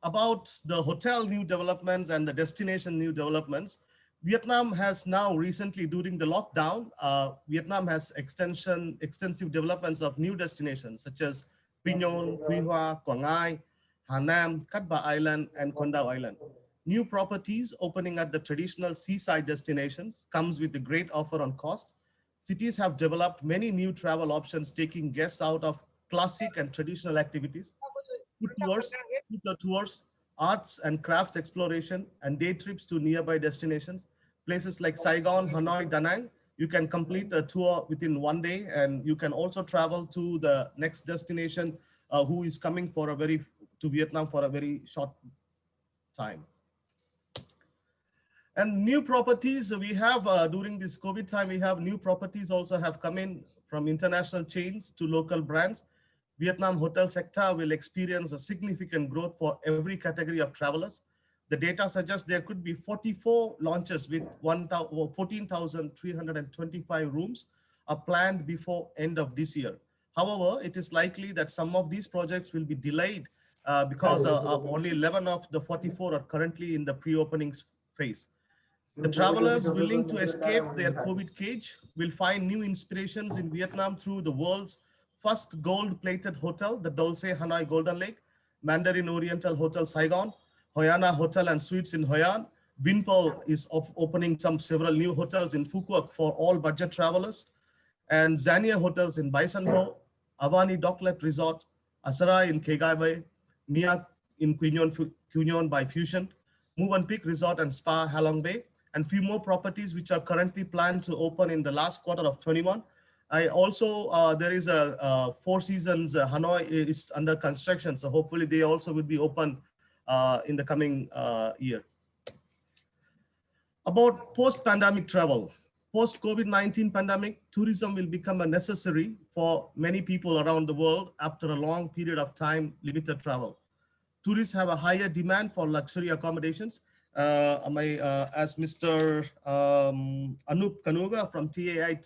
about the hotel new developments and the destination new developments, Vietnam has now recently, during the lockdown, Vietnam has extensive developments of new destinations such as Pinon, Quy Hoa, Quang Ngai, Hà Nam, Cat Ba Island, and Con Dao Island. New properties opening at the traditional seaside destinations comes with a great offer on cost. Cities have developed many new travel options, taking guests out of classic and traditional activities. Food tours, scooter tours, arts and crafts exploration, and day trips to nearby destinations. Places like Saigon, Hanoi, Da Nang, you can complete the tour within one day, and you can also travel to the next destination who is coming to Vietnam for a very short time. And new properties we have during this COVID time, we have new properties also have come in from international chains to local brands. Vietnam hotel sector will experience a significant growth for every category of travelers. The data suggests there could be 44 launches with 14,325 rooms are planned before end of this year. However, it is likely that some of these projects will be delayed because only 11 of the 44 are currently in the pre-opening phase. The travelers willing to escape their COVID cage will find new inspirations in Vietnam through the world's first gold-plated hotel, the Dulce Hanoi Golden Lake, Mandarin Oriental Hotel Saigon, Hoi An Hotel and Suites in Hoi An. Vinpearl is opening several new hotels in Phu Quoc for all budget travelers, and Zania Hotels in Bai San Ho, Avani Docklet Resort, Asara in Khe Gai Bay, Mia in Quy Nhon by Fusion, Movenpick Resort and Spa Halong Bay, and few more properties which are currently planned to open in the last quarter of 21. I also, there is a Four Seasons Hanoi is under construction. So hopefully they also will be open in the coming year. About post-pandemic travel. Post-COVID-19 pandemic, tourism will become a necessary for many people around the world after a long period of time, limited travel. Tourists have a higher demand for luxury accommodations. As Mr. Anup Kanuga from TAI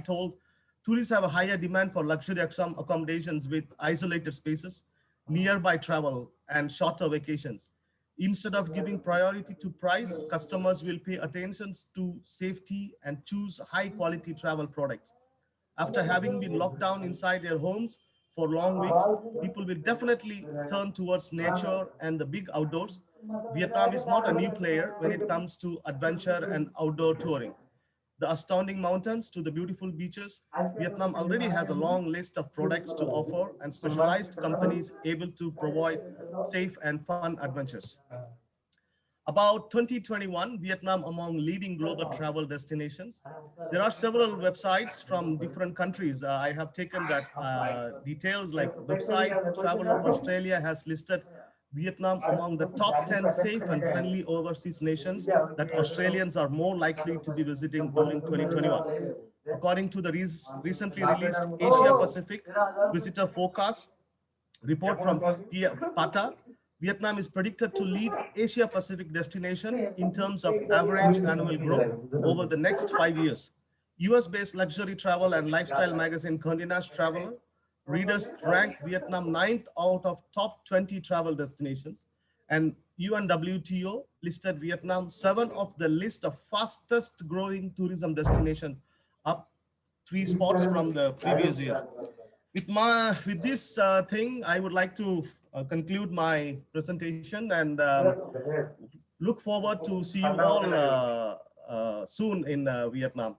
told, tourists have a higher demand for luxury accommodations with isolated spaces, nearby travel, and shorter vacations. Instead of giving priority to price, customers will pay attention to safety and choose high-quality travel products. After having been locked down inside their homes for long weeks, people will definitely turn towards nature and the big outdoors. Vietnam is not a new player when it comes to adventure and outdoor touring. The astounding mountains to the beautiful beaches, Vietnam already has a long list of products to offer and specialized companies able to provide safe and fun adventures. About 2021, Vietnam among leading global travel destinations. There are several websites from different countries. I have taken that details like website Traveler Australia has listed Vietnam among the top 10 safe and friendly overseas nations that Australians are more likely to be visiting during 2021. According to the recently released Asia Pacific Visitor Forecast report from PATA, Vietnam is predicted to lead Asia Pacific destination in terms of average annual growth over the next 5 years. US-based luxury travel and lifestyle magazine Condé Nast Traveler readers rank Vietnam 9th out of top 20 travel destinations, and UNWTO listed Vietnam 7 of the list of fastest growing tourism destinations, up 3 spots from the previous year. With this thing, I would like to conclude my presentation and look forward to see you all soon in Vietnam.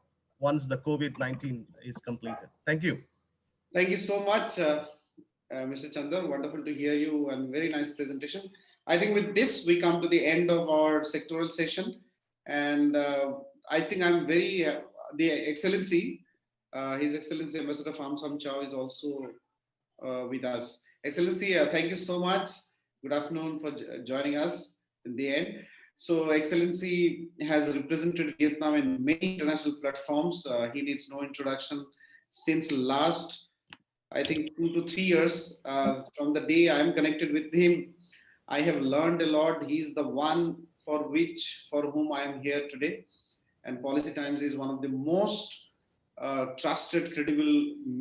once the COVID-19 is completed. Thank you. Thank you so much, Mr. Chandar. Wonderful to hear you and very nice presentation. I think with this, we come to the end of our sectoral session. And I think I'm very, the Excellency, His Excellency Ambassador Pham Sam Chow is also with us. Excellency, thank you so much. Good afternoon for joining us in the end. So Excellency has represented Vietnam in many international platforms. He needs no introduction since last, I think, 2 to 3 years. From the day I'm connected with him, I have learned a lot. He's the one for whom I am here today. And Policy Times is one of the most trusted, credible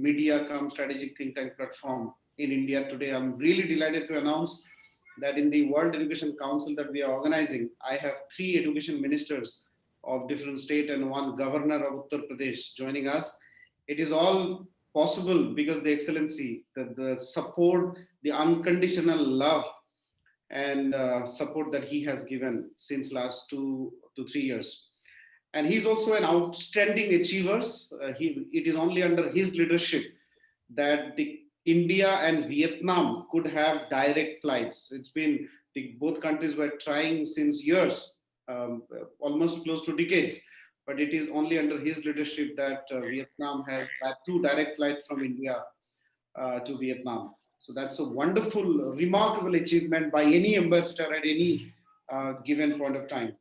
media come strategic think tank platform in India today. I'm really delighted to announce that in the World Education Council that we are organizing, I have 3 education ministers of different state and 1 governor of Uttar Pradesh joining us. It is all possible because the Excellency, the support, the unconditional love and support that he has given since last 2 to 3 years. And he's also an outstanding achiever. It is only under his leadership that the India and Vietnam could have direct flights. It's been, both countries were trying since years, almost close to decades, but it is only under his leadership that Vietnam has had 2 direct flights from India to Vietnam. So that's a wonderful, remarkable achievement by any ambassador at any given point of time.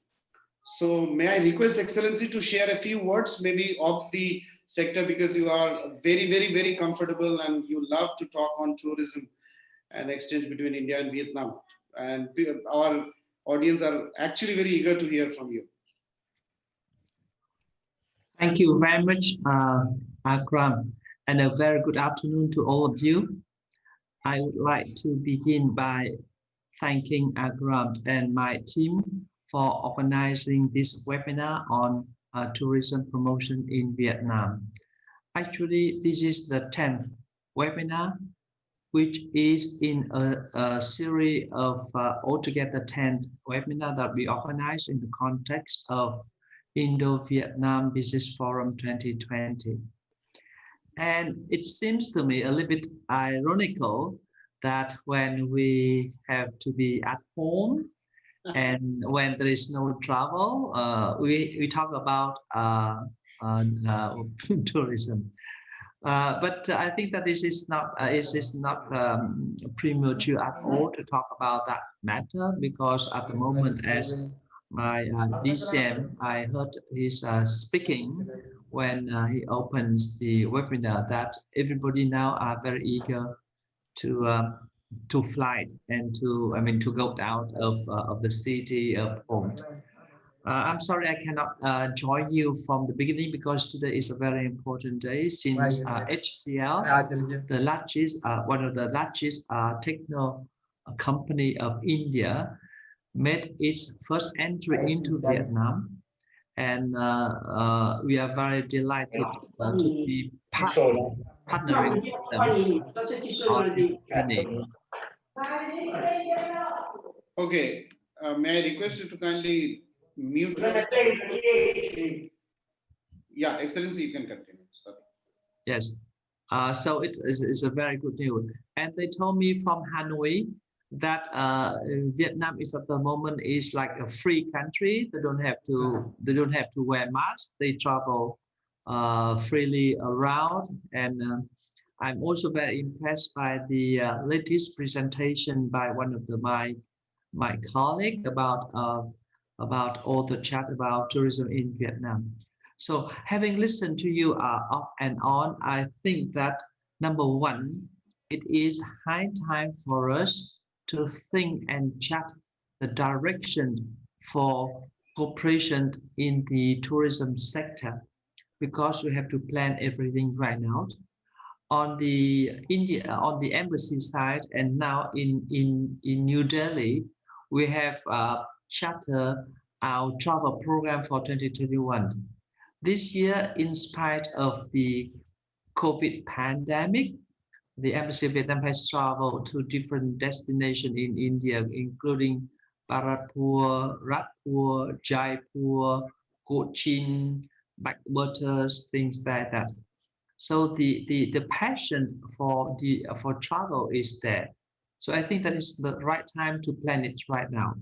So may I request Excellency to share a few words maybe of the sector, because you are very, very, very comfortable and you love to talk on tourism and exchange between India and Vietnam. And our audience are actually very eager to hear from you. Thank you very much, Akram, and a very good afternoon to all of you. I would like to begin by thanking Akram and my team for organizing this webinar on tourism promotion in Vietnam. Actually, this is the 10th webinar, which is in a series of altogether 10 webinars that we organized in the context of Indo-Vietnam Business Forum 2020. And it seems to me a little bit ironical that when we have to be at home and when there is no travel, we talk about tourism. But I think that this is not premature at all to talk about that matter, because at the moment, as my DCM, I heard his speaking when he opens the webinar, that everybody now are very eager to fly and to go out of the city of home. I'm sorry I cannot join you from the beginning, because today is a very important day, since HCL, the largest, one of the largest techno company of India, made its first entry into Vietnam, and we are very delighted to be partnering with them on this journey. Okay, may I request you to kindly mute? Yeah, Excellency, you can continue. Sorry. Yes, so it's a very good news. And they told me from Hanoi that Vietnam is at the moment is like a free country. They don't have to wear masks. They travel freely around. And I'm also very impressed by the latest presentation by one of my colleague about all the chat about tourism in Vietnam. So having listened to you off and on, I think that number one, it is high time for us to think and chat the direction for cooperation in the tourism sector, because we have to plan everything right now. On the embassy side, and now in New Delhi, we have chartered our travel program for 2021. This year, in spite of the COVID pandemic, the Embassy of Vietnam has traveled to different destinations in India, including Bharatpur, Radpur, Jaipur, Cochin, backwaters, things like that. So the passion for travel is there. So I think that is the right time to plan it right now.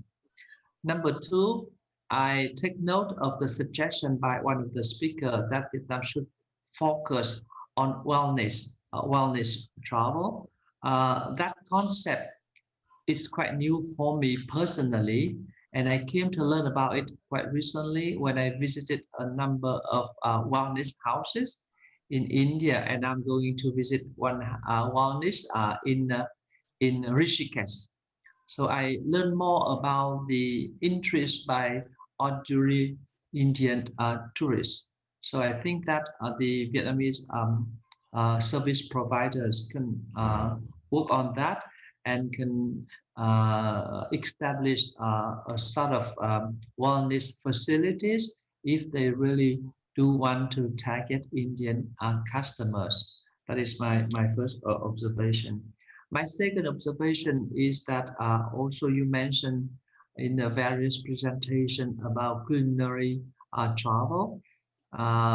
Number two, I take note of the suggestion by one of the speakers that Vietnam should focus on wellness travel. That concept is quite new for me personally, and I came to learn about it quite recently when I visited a number of wellness houses in India, and I'm going to visit one wellness in Rishikesh. So I learned more about the interest by ordinary Indian tourists. So I think that the Vietnamese service providers can work on that and can establish a sort of wellness facilities if they really do want to target Indian customers. That is my first observation. My second observation is that also you mentioned in the various presentation about culinary travel. I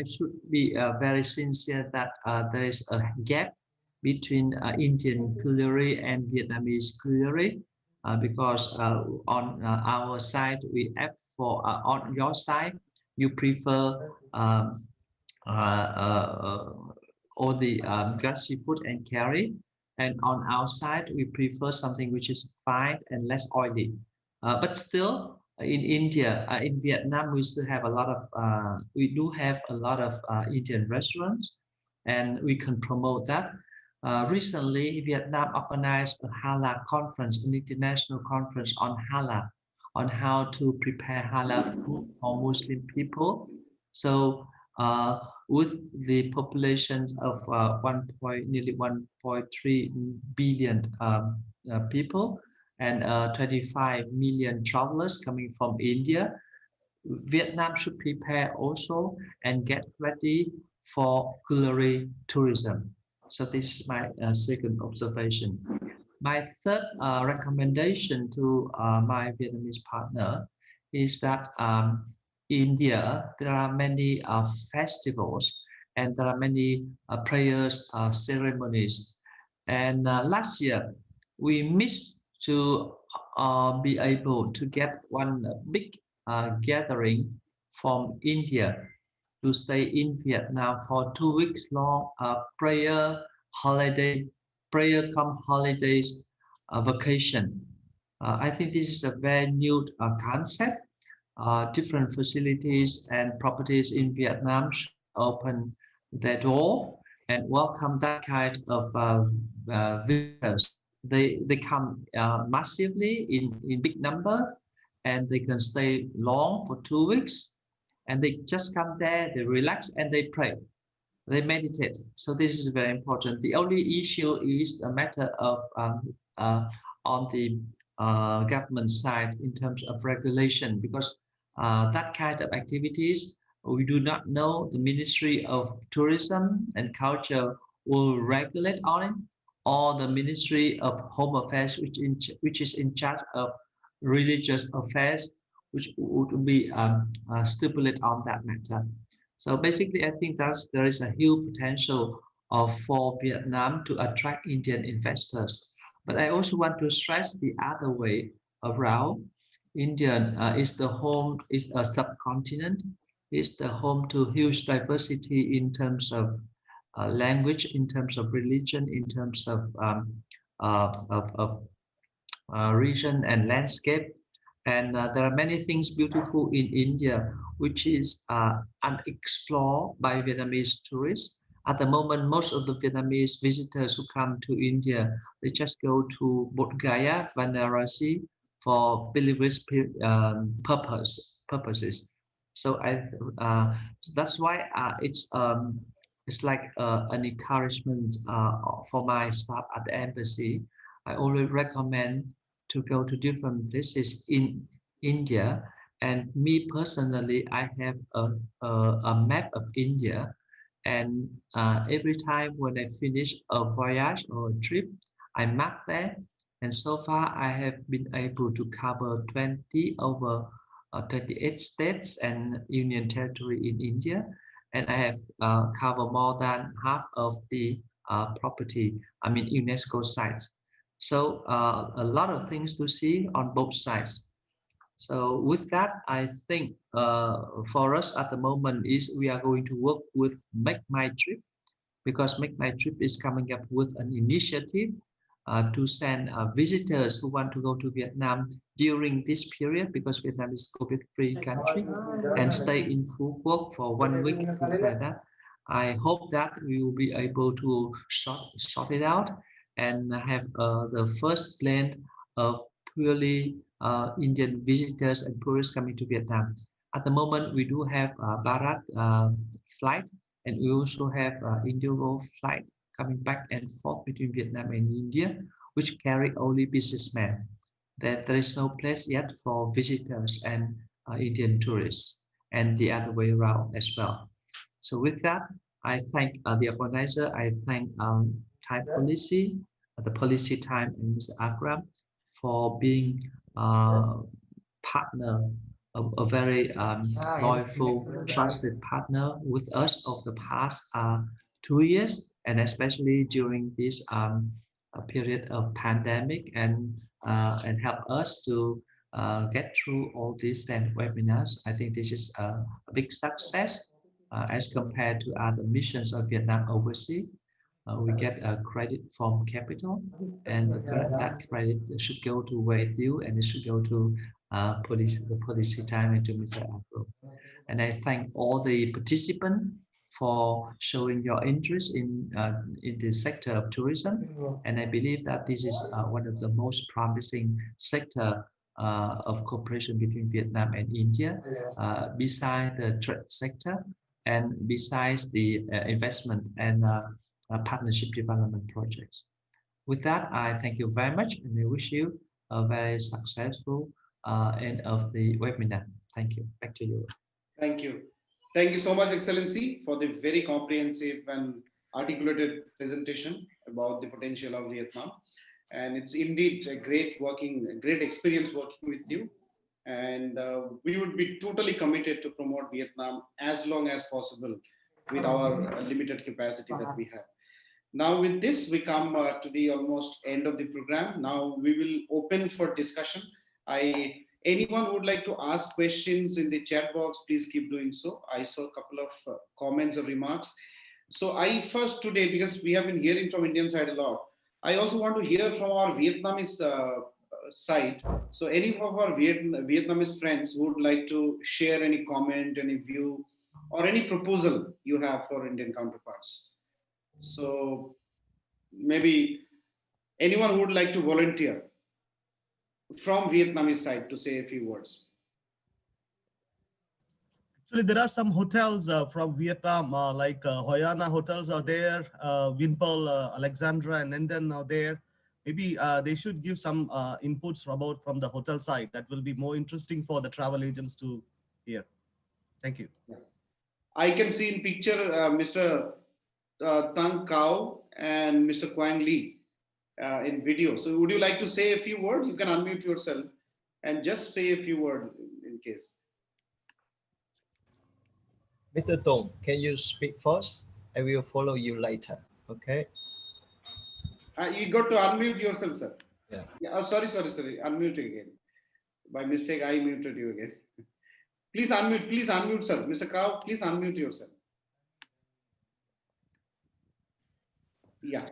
should be very sincere that there is a gap between Indian culinary and Vietnamese culinary because on our side we opt for on your side you prefer all the grassy food and curry, and on our side we prefer something which is fine and less oily. But still, in India, in Vietnam, we still have a lot of we do have a lot of Indian restaurants, and we can promote that. Recently, Vietnam organized a halal conference, an international conference on halal, on how to prepare halal food for Muslim people. So with the population of nearly 1.3 billion people and 25 million travelers coming from India, Vietnam should prepare also and get ready for culinary tourism. So this is my second observation. My third recommendation to my Vietnamese partner is that India, there are many festivals and there are many prayers ceremonies. And last year, we missed to be able to get one big gathering from India to stay in Vietnam for 2 weeks long prayer holiday, prayer come holidays vacation. I think this is a very new concept. Different facilities and properties in Vietnam should open their door and welcome that kind of visitors. They come massively in big number, and they can stay long for 2 weeks, and they just come there, they relax and they pray, they meditate. So this is very important. The only issue is a matter of on the government side in terms of regulation, because that kind of activities, we do not know the Ministry of Tourism and Culture will regulate on it, or the Ministry of Home Affairs, which is in charge of religious affairs, which would be stipulate on that matter. So basically, I think there is a huge potential for Vietnam to attract Indian investors. But I also want to stress the other way around. India is a subcontinent, is the home to huge diversity in terms of language, in terms of religion, in terms of region and landscape. And there are many things beautiful in India, which is unexplored by Vietnamese tourists. At the moment, most of the Vietnamese visitors who come to India, they just go to Bodh Gaya, Varanasi for pilgrimage purposes. So that's why it's like an encouragement for my staff at the embassy. I always recommend to go to different places in India. And me personally, I have a map of India. And every time when I finish a voyage or a trip, I mark there. And so far, I have been able to cover 20 over 38 states and union territory in India, and I have covered more than half of the property, I mean UNESCO sites. So a lot of things to see on both sides. So with that, I think for us at the moment is we are going to work with Make My Trip, because Make My Trip is coming up with an initiative to send visitors who want to go to Vietnam during this period, because Vietnam is COVID-free country, and stay in full work for 1 week, things like that. I hope that we will be able to sort it out and have the first blend of purely Indian visitors and tourists coming to Vietnam. At the moment, we do have Bharat flight, and we also have Indigo flight coming back and forth between Vietnam and India, which carry only businessmen. There is no place yet for visitors and Indian tourists, and the other way around as well. So with that, I thank the organizer. I thank Thai policy, the policy time, and Mr. Akram for being partner, a very loyal, trusted partner with us over the past 2 years, and especially during this period of pandemic, and help us to get through all these 10 webinars. I think this is a big success as compared to other missions of Vietnam overseas. We get a credit from capital, and that credit should go to where due, and it should go to the policy time and to Mr. Akram. And I thank all the participants for showing your interest in the sector of tourism. And I believe that this is one of the most promising sector of cooperation between Vietnam and India, besides the trade sector and besides the investment and partnership development projects. With that, I thank you very much, and I wish you a very successful end of the webinar. Thank you. Back to you. Thank you. Thank you so much, Excellency, for the very comprehensive and articulated presentation about the potential of Vietnam. And it's indeed a great experience working with you. And we would be totally committed to promote Vietnam as long as possible with our limited capacity that we have. Now with this, we come to the almost end of the program. Now we will open for discussion. Anyone who would like to ask questions in the chat box, please keep doing so. I saw a couple of comments or remarks. So I first today, because we have been hearing from Indian side a lot, I also want to hear from our Vietnamese side. So any of our Vietnamese friends who would like to share any comment, any view, or any proposal you have for Indian counterparts. So maybe anyone who would like to volunteer from Vietnamese side to say a few words. Actually, there are some hotels from Vietnam, like Hoi An hotels are there, Vinpearl, Alexandra, and Nenden are there. Maybe they should give some inputs from the hotel side. That will be more interesting for the travel agents to hear. Thank you. I can see in picture Mr. Tang Kao and Mr. Quang Lee in video. So would you like to say a few words? You can unmute yourself and just say a few words in case. Mr. Dong, can you speak first? I will follow you later. Okay. You got to unmute yourself, sir. Yeah. Oh, sorry. Unmute again. By mistake, I muted you again. Please unmute, sir. Mr. Kao, please unmute yourself. Yeah.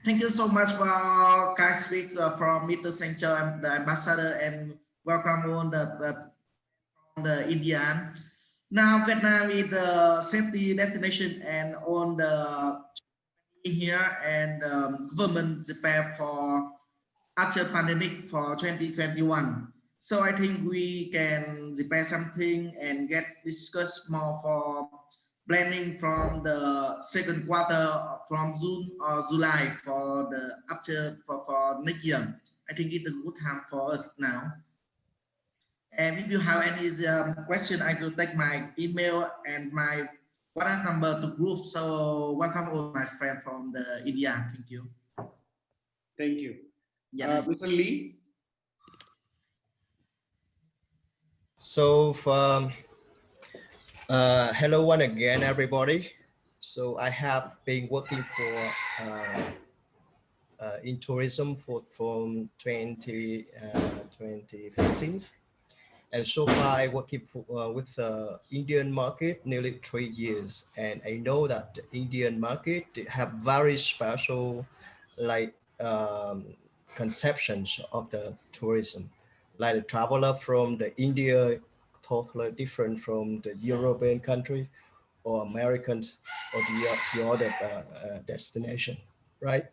Thank you so much for kind speech from Mr. Sancho, the ambassador, and welcome on the Indian. Now Vietnam is the safety destination, and on the here and government prepare for after pandemic for 2021. So I think we can prepare something and discuss more for planning from the second quarter from June or July for the after for next year. I think it's a good time for us now. And if you have any question, I will take my email and my WhatsApp number to group. So welcome all my friends from the India. Thank you. Thank you. Yeah. Mr. Lee. So hello one again, everybody. So I have been working for in tourism from 2015, and so far I working with the Indian market nearly 3 years, and I know that the Indian market have very special like conceptions of the tourism, like the traveler from the India totally different from the European countries or Americans or the other destination, right?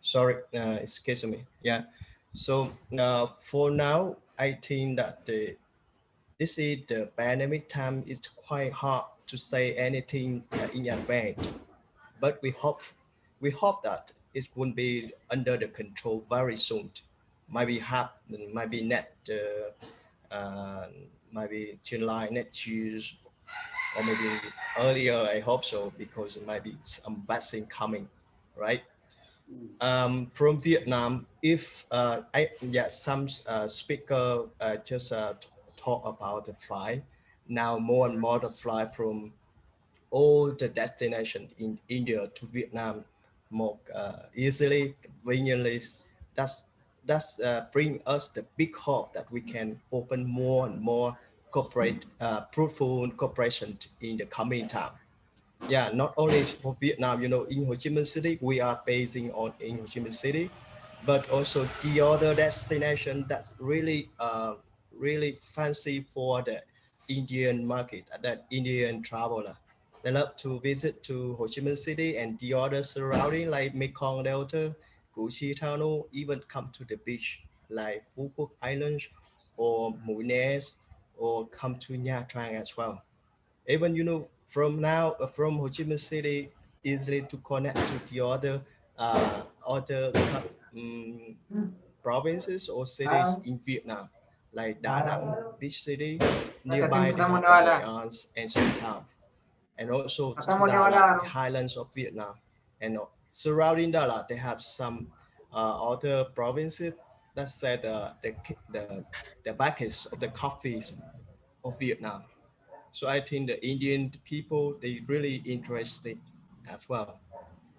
Sorry, excuse me. Yeah. So for now, I think that this is the pandemic time. It's quite hard to say anything in advance, but we hope that it will be under the control very soon. Maybe net, maybe July next year, or maybe earlier. I hope so, because it might be some vaccine coming, right? From Vietnam, if some speaker just talk about the flight. Now more and more the flight from all the destination in India to Vietnam more easily, conveniently. That's bring us the big hope that we can open more and more corporate fruitful cooperation in the coming time. Yeah, not only for Vietnam, in Ho Chi Minh City, we are basing on in Ho Chi Minh City, but also the other destination that's really fancy for the Indian market, that Indian traveler. They love to visit to Ho Chi Minh City and the other surrounding like Mekong Delta, Củ Chi Tunnel, even come to the beach like Phu Quoc Islands or Mũi Né, or come to Nha Trang as well. Even from now from Ho Chi Minh City easily to connect to the other um, provinces or cities in Vietnam, like Da Nang Beach City. Nearby they have the Hội An ancient town, and also to Da Lat, the highlands of Vietnam, and surrounding Da Lat they have some other provinces that said the backers of the coffees of Vietnam. So I think the Indian people, they really interested as well.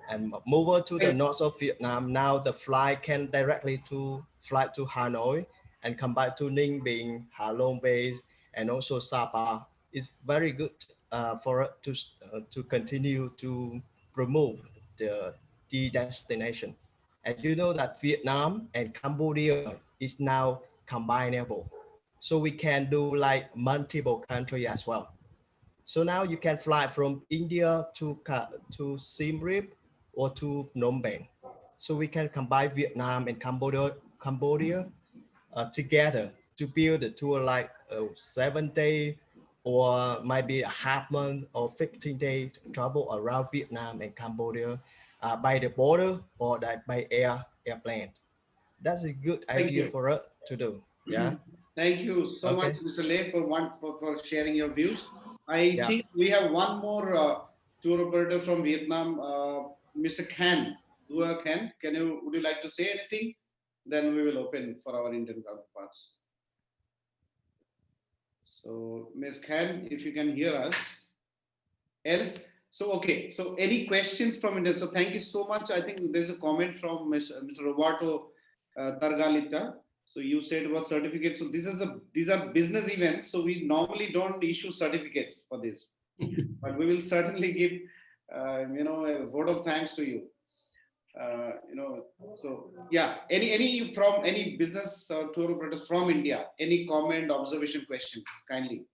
And move over to the north of Vietnam. Now the flight can directly to fly to Hanoi and come back to Ninh Bình, Ha Long base, and also Sapa. It's very good for us to continue to promote the destination. And you know that Vietnam and Cambodia is now combinable. So we can do like multiple country as well. So now you can fly from India to Siem Reap or to Phnom Penh. So we can combine Vietnam and Cambodia together to build a tour like 7 day or maybe a half month or 15 day travel around Vietnam and Cambodia by the border or that by airplane. That's a good Thank idea you. for us to do. Yeah. Thank you so much, Okay. Mr. Lay, for sharing your views. I Yeah. think we have one more tour operator from Vietnam, Mr. Khan. Dua Khan, would you like to say anything? Then we will open for our Indian counterparts. So, Ms. Khan, if you can hear us. Else, so okay. So, any questions from India? So, thank you so much. I think there's a comment from Mr. Roberto Targalita. So you said about certificates. So these are business events. So we normally don't issue certificates for this, but we will certainly give a vote of thanks to you. So yeah. Any business or tour operators from India? Any comment, observation, question? Kindly.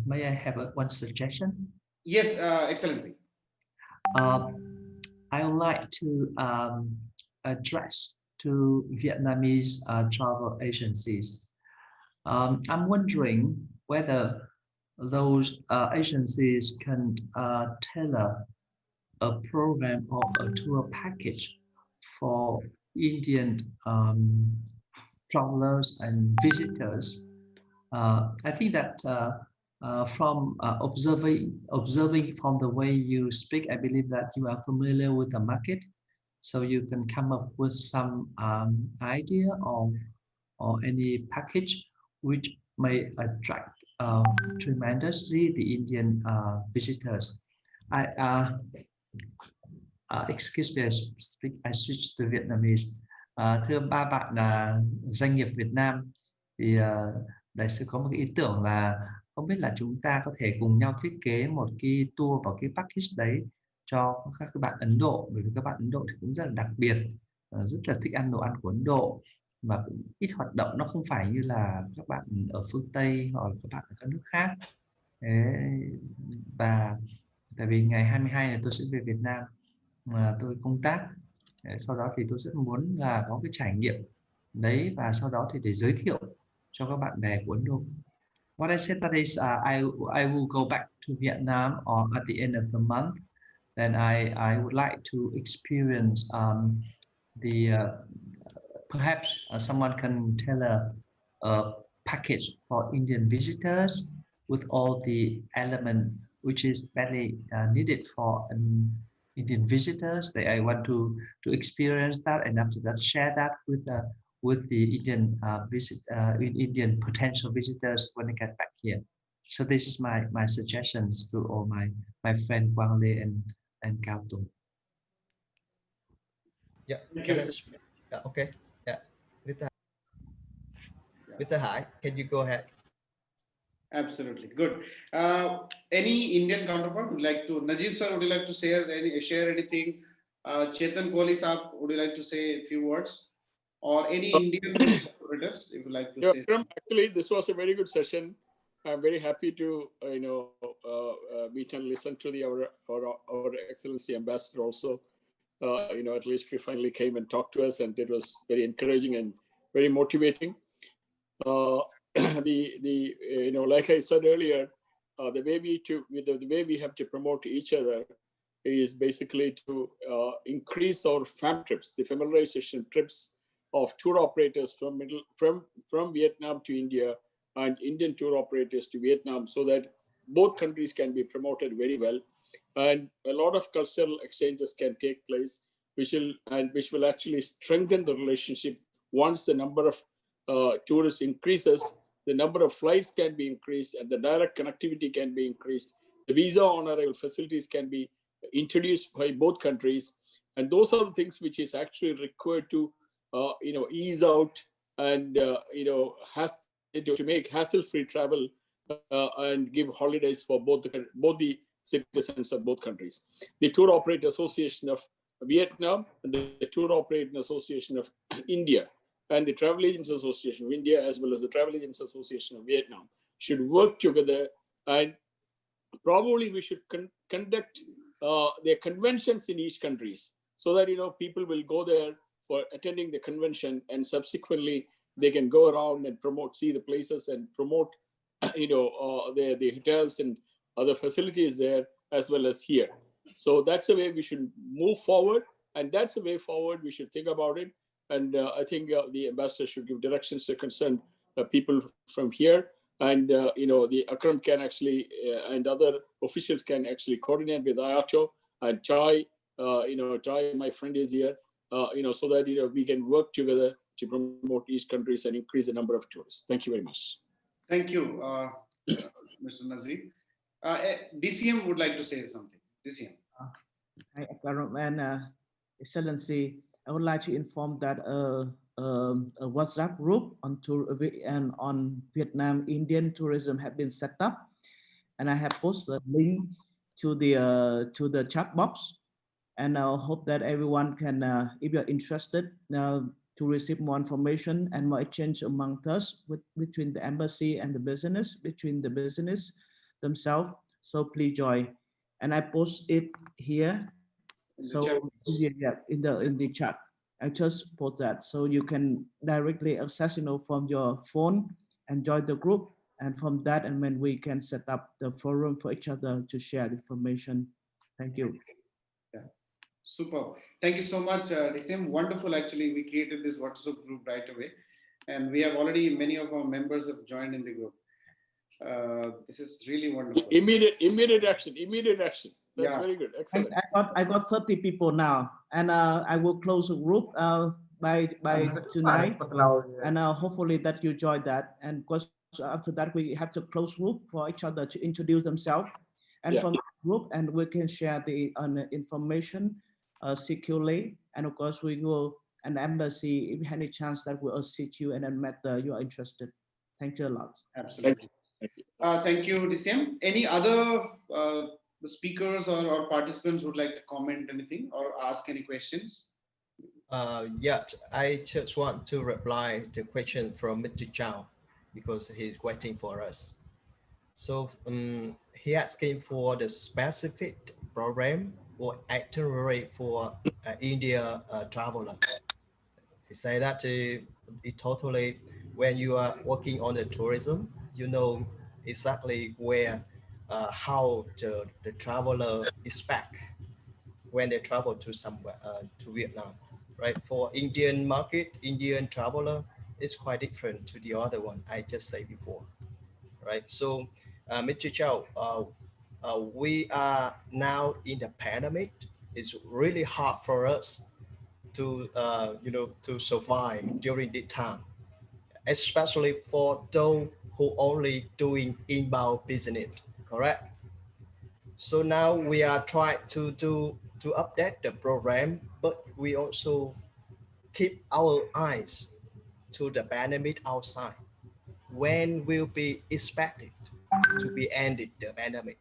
May I have one suggestion? Yes, Excellency. I would like to address to Vietnamese travel agencies. I'm wondering whether those agencies can tailor a program or a tour package for Indian travelers and visitors. I think that from observing from the way you speak, I believe that you are familiar with the market, so you can come up with some idea or any package which may attract tremendously the Indian visitors. Excuse me, I switch to Vietnamese. Thưa ba bạn doanh nghiệp Việt Nam, thì đại sứ có một cái ý tưởng là không biết là chúng ta có thể cùng nhau thiết kế một cái tour vào cái package đấy cho các bạn Ấn Độ, bởi vì các bạn Ấn Độ thì cũng rất là đặc biệt, rất là thích ăn đồ ăn của Ấn Độ, mà cũng ít hoạt động, nó không phải như là các bạn ở phương Tây hoặc là các bạn ở các nước khác. Thế, và tại vì ngày 22 này tôi sẽ về Việt Nam mà tôi công tác, sau đó thì tôi rất muốn là có cái trải nghiệm đấy, và sau đó thì để giới thiệu cho các bạn bè của Ấn Độ. What I said that is I will go back to Vietnam or at the end of the month, then I would like to experience perhaps someone can tell a package for Indian visitors with all the element which is badly needed for an Indian visitors. I want to experience that, and after that share that with the Indian Indian potential visitors when they get back here. So this is my suggestions to all my friend Quang Lê and Cao Tung. Yeah. Okay. Yeah. Mr. Hai, can you go ahead? Absolutely good. Any Indian counterpart would like to? Najib sir, would you like to share anything? Chetan Kohli sir, would you like to say a few words? Or any Indian operators, if you like to say? Actually, this was a very good session. I'm very happy to meet and listen to our Excellency Ambassador also. At least he finally came and talked to us, and it was very encouraging and very motivating. Like I said earlier, the way we have to promote each other is basically to increase our FAM trips, the familiarization trips of tour operators from Vietnam to India and Indian tour operators to Vietnam, so that both countries can be promoted very well, and a lot of cultural exchanges can take place, which will actually strengthen the relationship. Once the number of tourists increases, the number of flights can be increased, and the direct connectivity can be increased. The visa on arrival facilities can be introduced by both countries, and those are the things which is actually required to ease out and to make hassle-free travel and give holidays for both the citizens of both countries. The Tour Operator Association of Vietnam and the Tour Operator Association of India and the Travel Agents Association of India, as well as the Travel Agents Association of Vietnam, should work together, and probably we should conduct their conventions in each countries, so that people will go there for attending the convention, and subsequently they can go around and see the places and promote the hotels and other facilities there, as well as here. So that's the way we should move forward, and that's the way forward we should think about it. And I think the ambassador should give directions to concerned people from here, and the Akram can actually and other officials can actually coordinate with IATO and Chai. Chai, my friend, is here. So that we can work together to promote these countries and increase the number of tourists. Thank you very much. Thank you, Mr. Nazir. DCM would like to say something. DCM. Hi, Akram and Excellency. I would like to inform that a WhatsApp group on tour and on Vietnam Indian tourism have been set up, and I have posted a link to the chat box, and I hope that everyone can, if you're interested, to receive more information and more exchange among us between the embassy and the business, between the business themselves. So please join, and I post it here. So yeah, in the chat, I just post that, so you can directly access, from your phone and join the group, and from that, and when we can set up the forum for each other to share the information. Thank you. Yeah, super. Thank you so much, DCM. Wonderful. Actually, we created this WhatsApp group right away, and we have already many of our members have joined in the group. This is really wonderful. Immediate action. That's very good. Excellent. I got 30 people now, and I will close the group by tonight, and hopefully that you enjoyed that. And of course, after that we have to close group for each other to introduce themselves, and Yeah. from group, and we can share the information securely. And of course, we will an embassy if any chance that will assist you and then met you are interested. Thank you a lot. Absolutely. Thank you, DCM. Any other speakers or participants would like to comment anything or ask any questions? Yeah, I just want to reply to question from Mr. Chow because he's waiting for us. So he asking for the specific program or itinerary for India traveler. He say that it totally, when you are working on the tourism, you know exactly where, how the traveler is back when they travel to somewhere, to Vietnam, right? For Indian market, Indian traveler, it's quite different to the other one I just said before, right? So, Mr. Chow, we are now in the pandemic. It's really hard for us to, to survive during this time, especially for those who only doing inbound business, correct? So now we are trying to update the program, but we also keep our eyes to the pandemic outside. When will be expected to be ended the pandemic?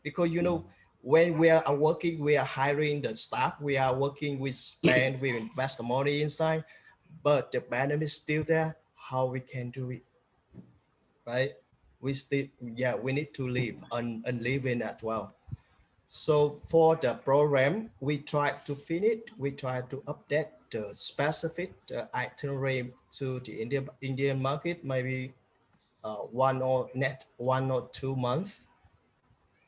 Because when we are working, we are hiring the staff, we are working with spend, we invest the money inside, but the pandemic is still there. How we can do it, right? We still, yeah, we need to live and living as well. So for the program, we try to finish, we try to update the specific itinerary to the Indian market, maybe 1 or 2 months.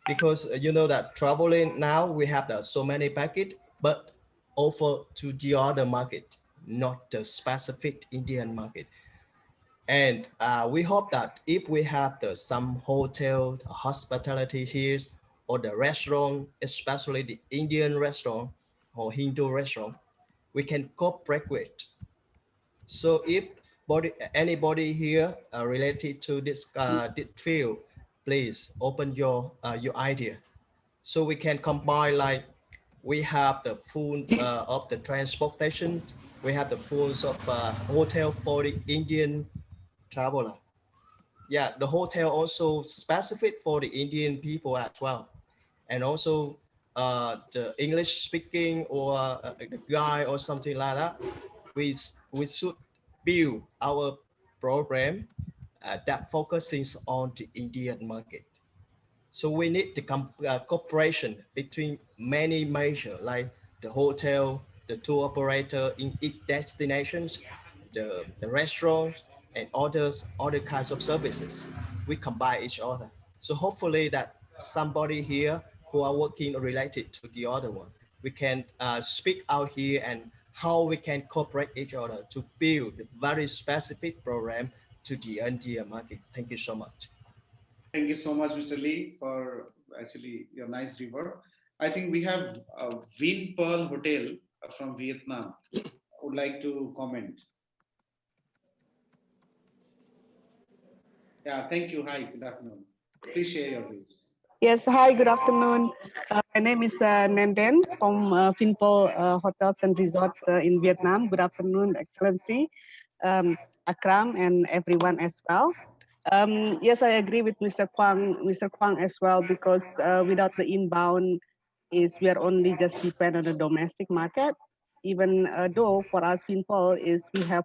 Because you know that traveling now, we have so many package, but offer to the other market, not the specific Indian market. And we hope that if we have some hotel, hospitality here, or the restaurant, especially the Indian restaurant or Hindu restaurant, we can cooperate with. So if anybody here related to this field, please open your idea. So we can combine, like we have the full of the transportation, we have the full of hotel for the Indian traveler. Yeah, the hotel also specific for the Indian people as well, and also the English speaking or the guy or something like that. We should build our program that focuses on the Indian market. So we need the cooperation between many major, like the hotel, the tour operator in each destinations, the restaurants, and other kinds of services. We combine each other. So hopefully that somebody here who are working related to the other one, we can speak out here and how we can cooperate each other to build a very specific program to the India market. Thank you so much. Thank you so much, Mr. Lee, for actually your nice reward. I think we have Vin Pearl Hotel from Vietnam would like to comment. Yeah, thank you. Hi, good afternoon. Please share your views. Yes, hi, good afternoon. My name is Nanden from Finpol Hotels and Resorts in Vietnam. Good afternoon, Excellency, Akram, and everyone as well. Yes, I agree with Mr. Kwang as well, because without the inbound, we are only just depend on the domestic market. Even though for us, Finpol we have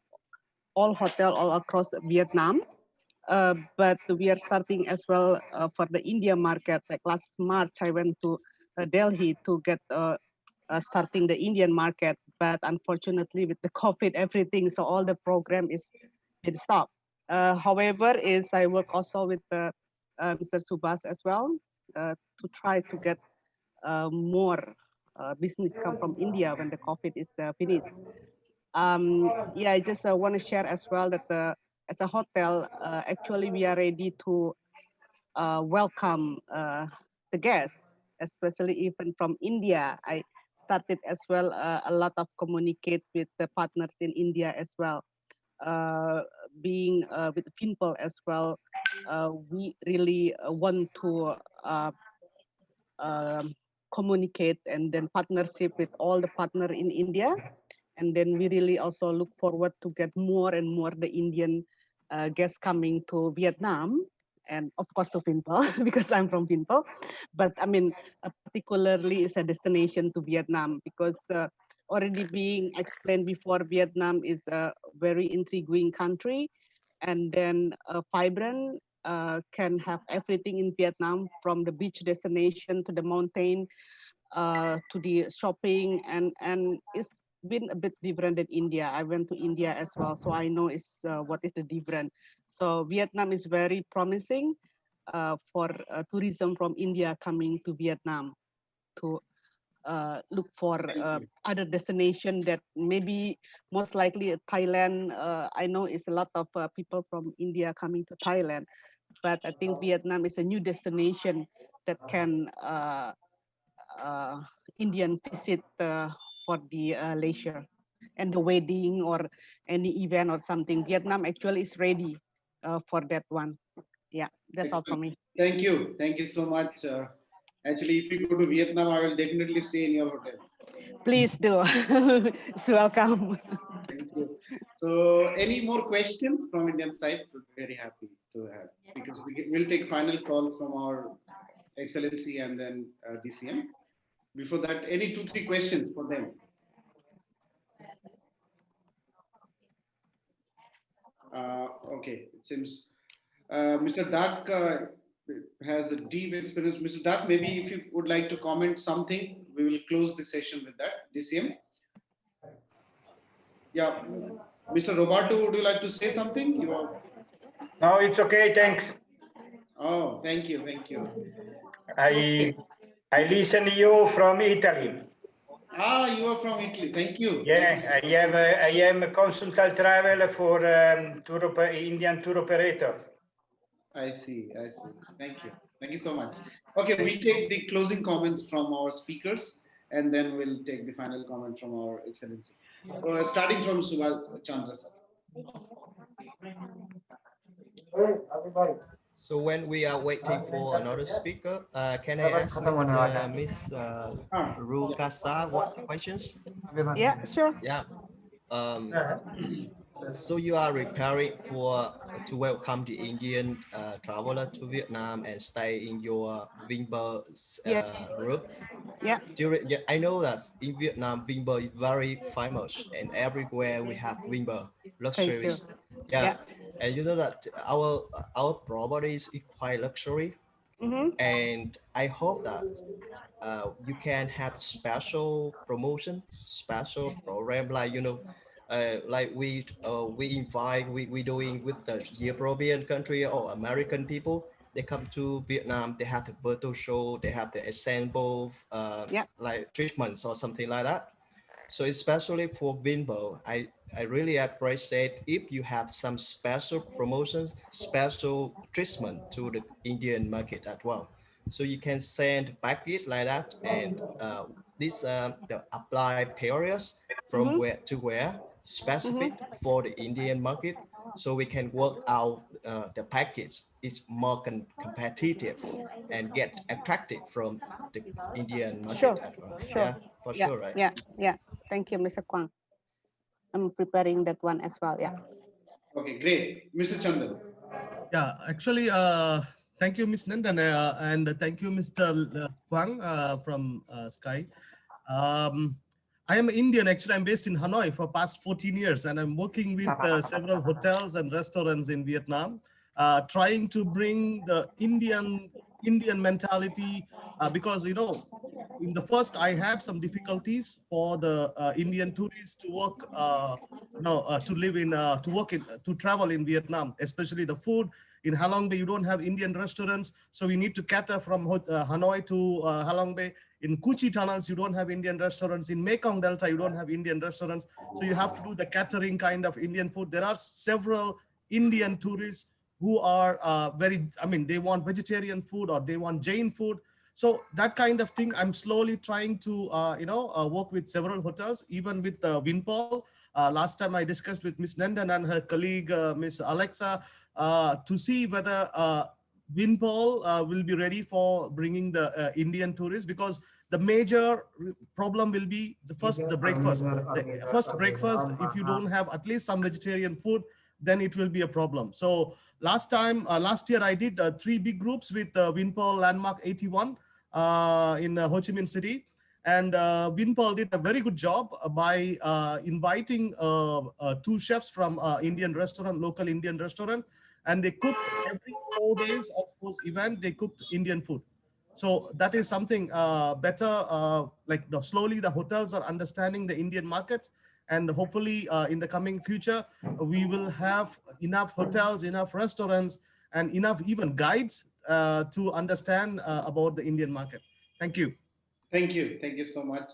all hotel all across Vietnam. But we are starting as well for the India market. Like last March, I went to Delhi to get starting the Indian market. But unfortunately, with the COVID, everything, so all the program is been stopped. However, I work also with Mr. Subas as well to try to get more business come from India when the COVID is finished. Yeah, I just want to share as well that as a hotel, actually we are ready to welcome the guests, especially even from India. started as well a lot of communicate with the partners in India as well. Being with Finpol as well, we really want to um, communicate and then partnership with all the partner in India. And then we really also look forward to get more and more the Indian guests coming to Vietnam, and of course to Finpol because I'm from Finpol. But I mean, particularly is a destination to Vietnam because already being explained before, Vietnam is a very intriguing country, and then vibrant. Can have everything in Vietnam, from the beach destination to the mountain, to the shopping, and it's been a bit different than India. I went to India as well, so I know it's what is the different. So Vietnam is very promising for tourism from India coming to Vietnam to look for other destination that maybe most likely Thailand. I know it's a lot of people from India coming to Thailand, but I think Vietnam is a new destination that can Indian visit for the leisure and the wedding or any event or something. Vietnam actually is ready for that one. Yeah, that's all for me. Thank you. Thank you so much. Actually, if you go to Vietnam, I will definitely stay in your hotel. Please do. It's welcome. Thank you. So, any more questions from Indian side? We're very happy to have, because we'll take final call from our Excellency and then DCM. Before that, any 2-3 questions for them? Okay, it seems Mr. Dak has a deep experience. Mr. Dak, maybe if you would like to comment something, we will close the session with that. DCM? Yeah. Mr. Roberto, would you like to say something? No, it's okay, thanks. Oh, thank you, thank you. I listen to you from Italy. Ah, you are from Italy. Thank you. Yeah, I am a consultant traveler for Indian tour operator. I see. Thank you so much. Okay, we take the closing comments from our speakers, and then we'll take the final comment from our Excellency. Starting from Subhash Chandra sir. So when we are waiting for another speaker, can I ask Miss Rukasa what questions? Yeah, sure. Yeah. So you are preparing to welcome the Indian traveler to Vietnam and stay in your Vinpearl group. Yeah. I know that in Vietnam, Vinpearl is very famous, and everywhere we have Vinpearl luxuries. Yeah. And you know that our properties is quite luxury. And I hope that you can have special promotion, special program, like like we doing with the European country or American people. They come to Vietnam, they have the virtual show, they have the ensemble like treatments or something like that. So especially for Vinpearl, I really appreciate if you have some special promotions, special treatment to the Indian market as well. So you can send package like that, and the apply periods from where to where specific for the Indian market, so we can work out the package is more competitive and get attractive from the Indian market as well. Yeah, for sure, right? Yeah. Thank you, Mr. Kwang. I'm preparing that one as well. Yeah. Okay, great. Mr. Chandan. Yeah, actually, thank you, Ms. Nandan, and thank you, Mr. Kwang from Sky. I am Indian, actually. I'm based in Hanoi for past 14 years, and I'm working with several hotels and restaurants in Vietnam, trying to bring the Indian mentality, because, in the first, I had some difficulties for the Indian tourists to work, to live in, to work in, to travel in Vietnam, especially the food. In Halong Bay, you don't have Indian restaurants, so we need to cater from Hanoi to Halong Bay. In Cu Chi tunnels, you don't have Indian restaurants. In Mekong Delta, you don't have Indian restaurants. So you have to do the catering kind of Indian food. There are several Indian tourists who are they want vegetarian food or they want Jain food. So that kind of thing, I'm slowly trying to, work with several hotels, even with Winpol. Last time I discussed with Miss Nandan and her colleague, Miss Alexa, to see whether Winpol will be ready for bringing the Indian tourists, because the major problem will be the breakfast. The first breakfast, if you don't have at least some vegetarian food, then it will be a problem. So last year I did 3 big groups with Winpol Landmark 81 in Ho Chi Minh City. And Winpol did a very good job by inviting 2 chefs from local Indian restaurant, and they cooked every 4 days of those event. They cooked Indian food. So that is something better. Slowly the hotels are understanding the Indian markets, and hopefully in the coming future we will have enough hotels, enough restaurants, and enough even guides to understand about the Indian market. Thank you. Thank you so much.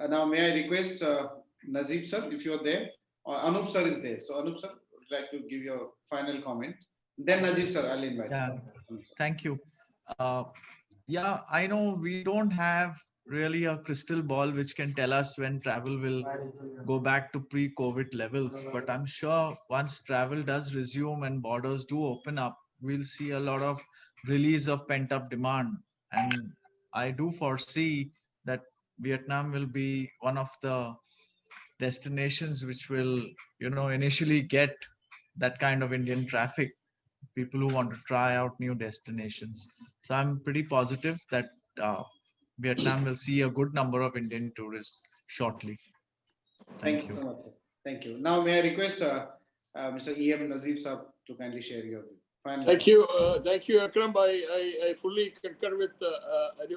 Now may I request Nazib sir, if you are there, or Anup sir is there. So Anup sir would like to give your final comment. Then Najib sir, I'll invite you. Thank you. Yeah, I know we don't have really a crystal ball which can tell us when travel will go back to pre-COVID levels, but I'm sure once travel does resume and borders do open up, we'll see a lot of release of pent-up demand. And I do foresee that Vietnam will be one of the destinations which will, initially get that kind of Indian traffic, people who want to try out new destinations. So I'm pretty positive that Vietnam will see a good number of Indian tourists shortly. Thank you. So much, sir. Thank you. Now may I request Mr. E.M. Nazib sir to kindly share your view. Thank you, Akram. I fully concur with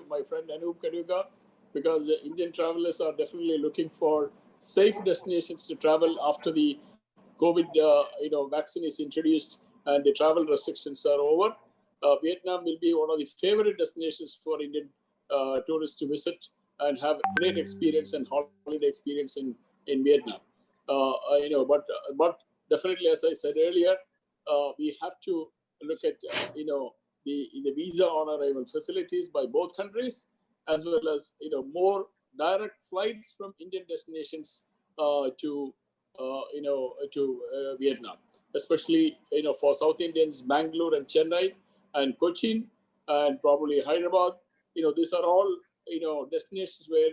my friend Anup Kaduga, because Indian travelers are definitely looking for safe destinations to travel after the COVID vaccine is introduced and the travel restrictions are over. Vietnam will be one of the favorite destinations for Indian tourists to visit and have great experience and holiday experience in Vietnam. But definitely, as I said earlier, we have to look at the visa on arrival facilities by both countries, as well as more direct flights from Indian destinations to Vietnam, especially for South Indians, Bangalore and Chennai and Cochin and probably Hyderabad. These are all destinations where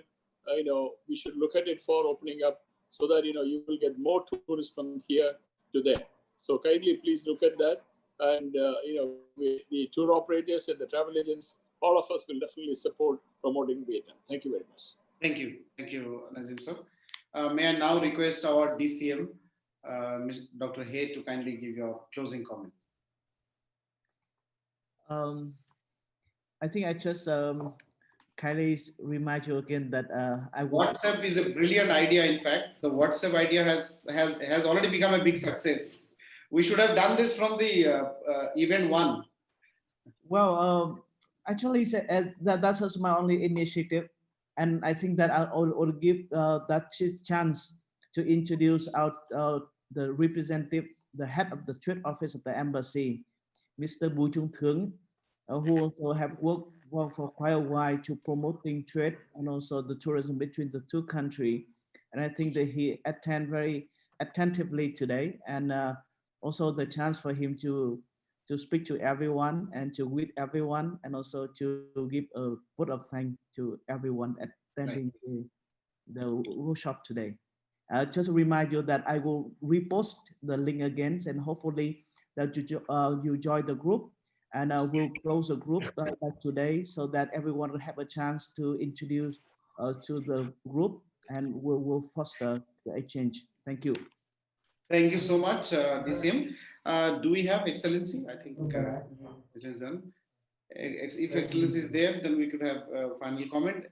we should look at it for opening up, so that you will get more tourists from here to there. So kindly please look at that, and the tour operators and the travel agents, all of us will definitely support promoting Vietnam. Thank you very much. Thank you, Nazim sir. May I now request our DCM, Dr. Hay, to kindly give your closing comment. I think I just kindly remind you again that WhatsApp is a brilliant idea. In fact, the WhatsApp idea has already become a big success. We should have done this from the event 1. Well, actually, that's just my only initiative, and I think that I'll give that chance to introduce the representative, the head of the trade office of the embassy, Mr. Bùi Trung Thướng, who also have worked for quite a while to promoting trade and also the tourism between the two countries. And I think that he attended very attentively today, and also the chance for him to speak to everyone and to greet everyone, and also to give a vote of thanks to everyone attending the workshop today. Just remind you that I will repost the link again, and hopefully that you join the group, and we'll close the group today, so that everyone will have a chance to introduce to the group, and we'll foster the exchange. Thank you. Thank you so much, DCM. Do we have Excellency? I think it is done. If Excellency is there, then we could have a final comment.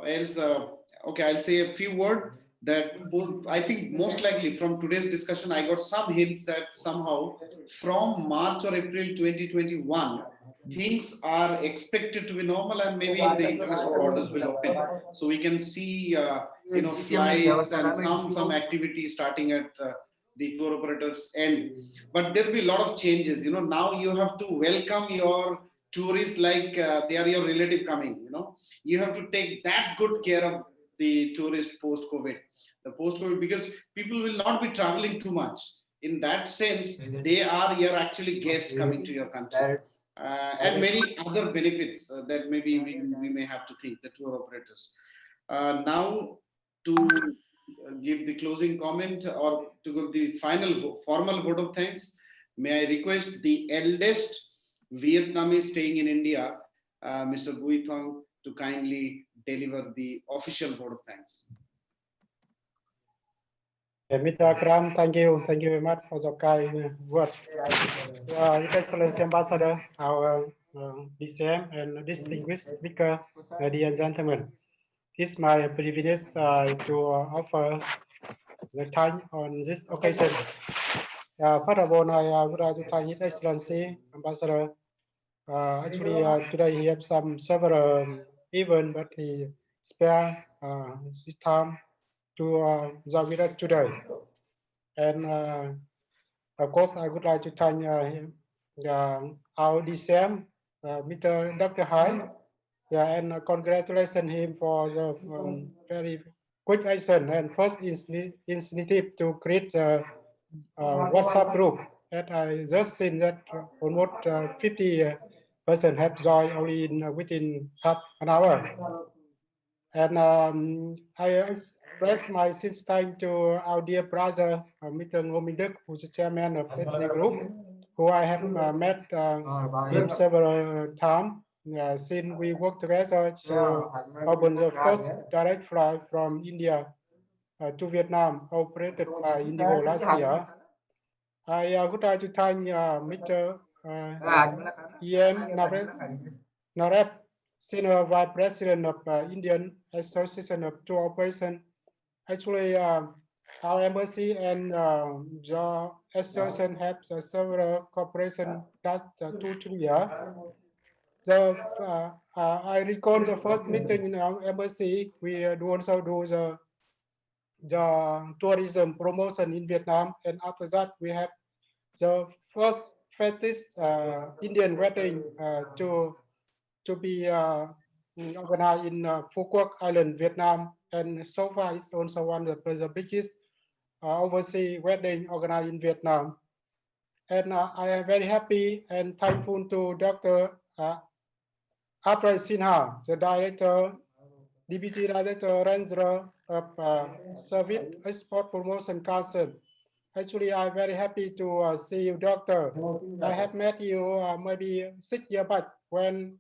Else, okay, I'll say a few words. That I think most likely from today's discussion, I got some hints that somehow from March or April 2021, things are expected to be normal, and maybe the international borders will open. So we can see, flights and some activity starting at the tour operators end. But there'll be a lot of changes. Now you have to welcome your tourists like they are your relative coming. You know, you have to take that good care of the tourist post-COVID, because people will not be traveling too much. In that sense, they are your actually guests coming to your country. And many other benefits that maybe we may have to think, the tour operators. Now, to give the closing comment or to give the formal vote of thanks, may I request the eldest Vietnamese staying in India, Mr. Bui Thong, to kindly deliver the official vote of thanks. Mr. Akram, thank you very much for the kind word. Your Excellency Ambassador, our BCM and distinguished speaker, ladies and gentlemen, it's my privilege to offer the time on this occasion. First of all, I would like to thank His Excellency Ambassador. Actually, today he have several events, but he spare his time to join with us today. And of course, I would like to thank our DCM, Mr. Dr. Hai, and congratulations him for the very quick action and first initiative to create a WhatsApp group. And I just seen that almost 50% have joined only within half an hour. And I express my sincere thanks to our dear brother, Mr. Ngô Minh Đức, who's the chairman of SC Group, who I have met him several times since we work together to open the first direct flight from India to Vietnam, operated by Indigo last year. I would like to thank Mr. E.M. Narep, Senior Vice President of Indian Association of Tour Operation. Actually, our embassy and the association have several cooperation last 2-3 years. I recall the first meeting in our embassy. We do also do the tourism promotion in Vietnam, and after that we have the first fetish Indian wedding to be organized in Phu Quoc Island, Vietnam, and so far it's also one of the biggest overseas wedding organized in Vietnam. And I am very happy and thankful to Dr. Apray Sinha, the director, Deputy Director Ranger of Service Export Promotion Council. Actually, I'm very happy to see you, Doctor. I have met you maybe 6 years back when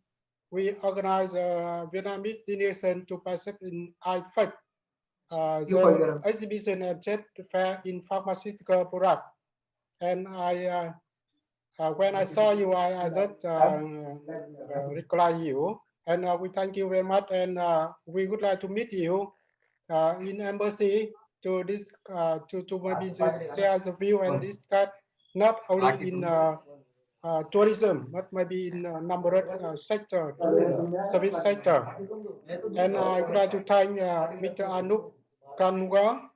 we organized a Vietnamese delegation to participate in IFEC, the exhibition and trade fair in pharmaceutical product. And when I saw you, I just recall you, and we thank you very much. And we would like to meet you in embassy to this to maybe share the view and discuss not only in tourism, but maybe in a number of sector, service sector. And I would like to thank Mr. Anup Kanmuga,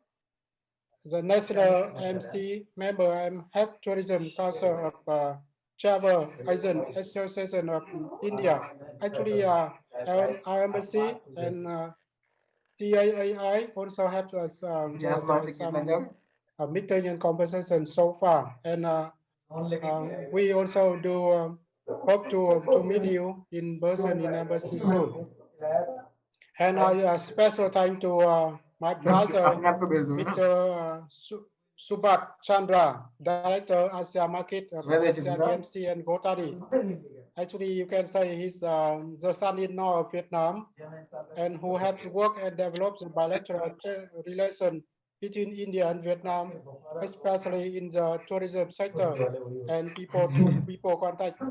the National MC member and Head Tourism Council of Travel Agent Association of India. Actually, our embassy and TAAI also have some meeting and conversation so far, and we also do hope to meet you in person in embassy soon. And I special thank to my brother, Mr. Subat Chandra, Director Asia Market of Asia DMC and Gotari. Actually, you can say he's the son-in-law of Vietnam, and who has worked and developed the bilateral relation between India and Vietnam, especially in the tourism sector and people contact.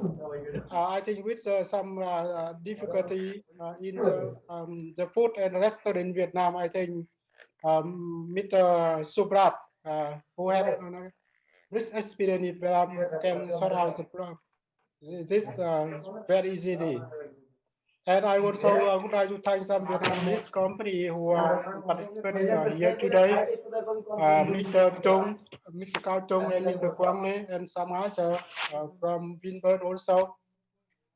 I think with some difficulty in the food and restaurant in Vietnam, I think Mr. Subrat, who have this experience in Vietnam, can sort out the problem. This very easily. And I also would like to thank some Vietnamese company who are participating here today. Mr. Tung, Mr. Cao Tung, and Mr. Quang Le, and some others from Vinbird also.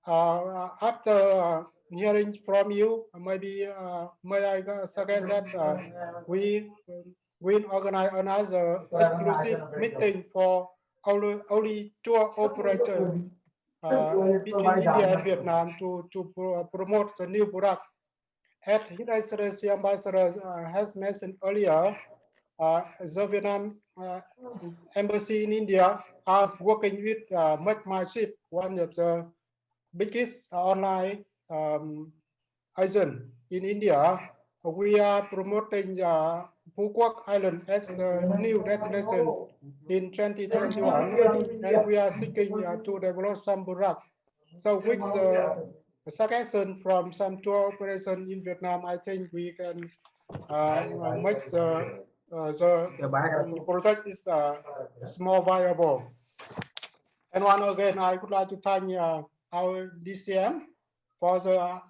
after hearing from you, maybe may I suggest that we will organize another exclusive meeting for only tour operator between India and Vietnam to promote the new product. As His Excellency Ambassador has mentioned earlier, the Vietnam Embassy in India is working with McMyship, one of the biggest online agent in India. We are promoting Phu Quoc Island as a new destination in 2021, and we are seeking to develop some product. So with suggestion from some tour operation in Vietnam, I think we can make the project is more viable. And one again, I would like to thank our DCM for the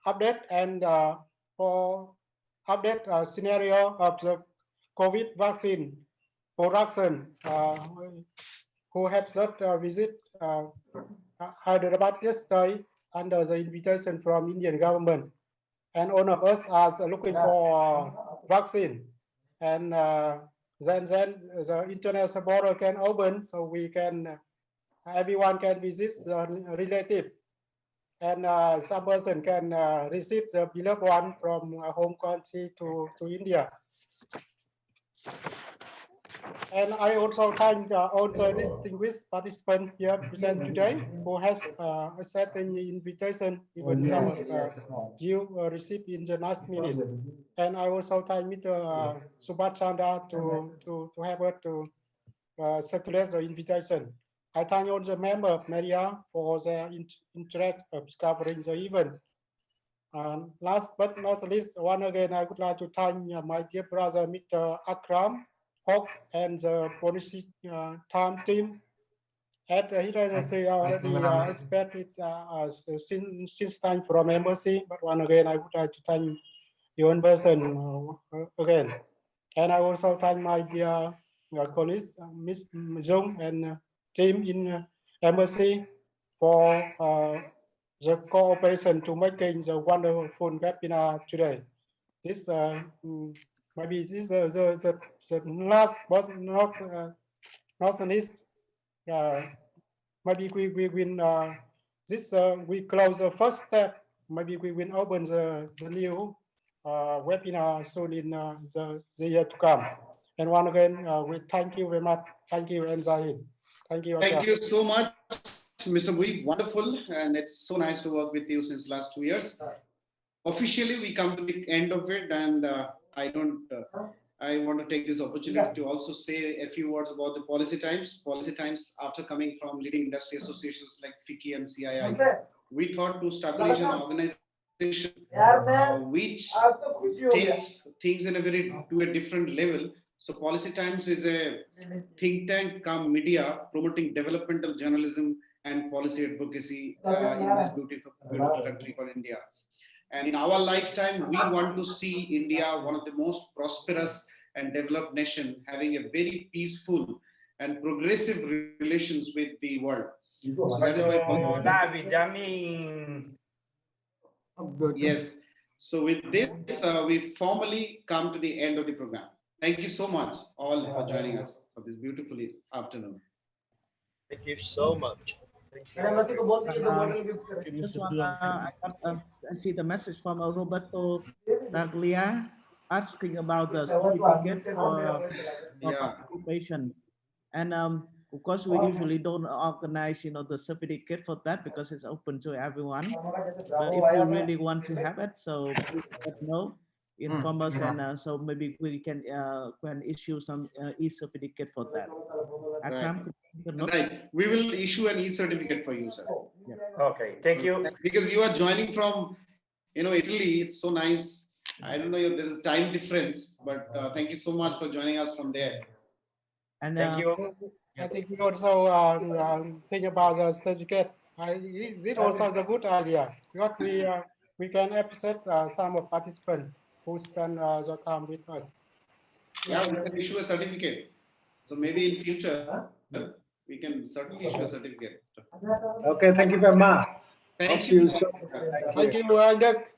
update and for update scenario of the COVID vaccine production, who have just visit Hyderabad yesterday under the invitation from Indian government. And all of us are looking for vaccine. And then the international border can open, so we can, everyone can visit the relative. And some person can receive the beloved one from home country to India. And I also thank all the distinguished participants here present today who has accepted the invitation, even some of you received in the last minute. And I also thank Mr. Subhash Chandra to help us to circulate the invitation. I thank all the members of media for their interest of covering the event. Last but not least, one again, I would like to thank my dear brother, Mr. Akram Hawk, and the policy time team. As he already expected since time from embassy, but one again, I would like to thank you in person again. And I also thank my dear colleagues, Ms. Jung and team in embassy for the cooperation to making the wonderful webinar today. This maybe this the last but not least. Maybe we will this we close the first step. Maybe we will open the new webinar soon in the year to come. And one again, we thank you very much. Thank you, and Zahid. Thank you. Thank you so much, Mr. Bui. Wonderful, and it's so nice to work with you since last 2 years. Officially, we come to the end of it, and I want to take this opportunity to also say a few words about the Policy Times. Policy Times, after coming from leading industry associations like FICCI and CII, we thought to establish an organization which takes things in to a different level. So Policy Times is a think tank come media promoting developmental journalism and policy advocacy in this beautiful country called India. And in our lifetime, we want to see India one of the most prosperous and developed nation, having a very peaceful and progressive relations with the world. So that is why. Yes. So with this, we formally come to the end of the program. Thank you so much, all, for joining us for this beautiful afternoon. Thank you so much. I see the message from Roberto Taglia asking about the certificate for participation. And of course, we usually don't organize, the certificate for that because it's open to everyone. But if you really want to have it, so please let us know, inform us, and so maybe we can issue some e-certificate for that. Akram, right. We will issue an e-certificate for you, sir. Yeah. Okay, thank you. Because you are joining from, Italy. It's so nice. I don't know if there's a time difference, but thank you so much for joining us from there. And thank you. I think we also think about the certificate. This also is a good idea because we can appreciate some of participants who spend the time with us. Yeah, we can issue a certificate. So maybe in future we can certainly issue a certificate. Okay, thank you very much. Thank Talk you. to you soon. Thank you, Duk.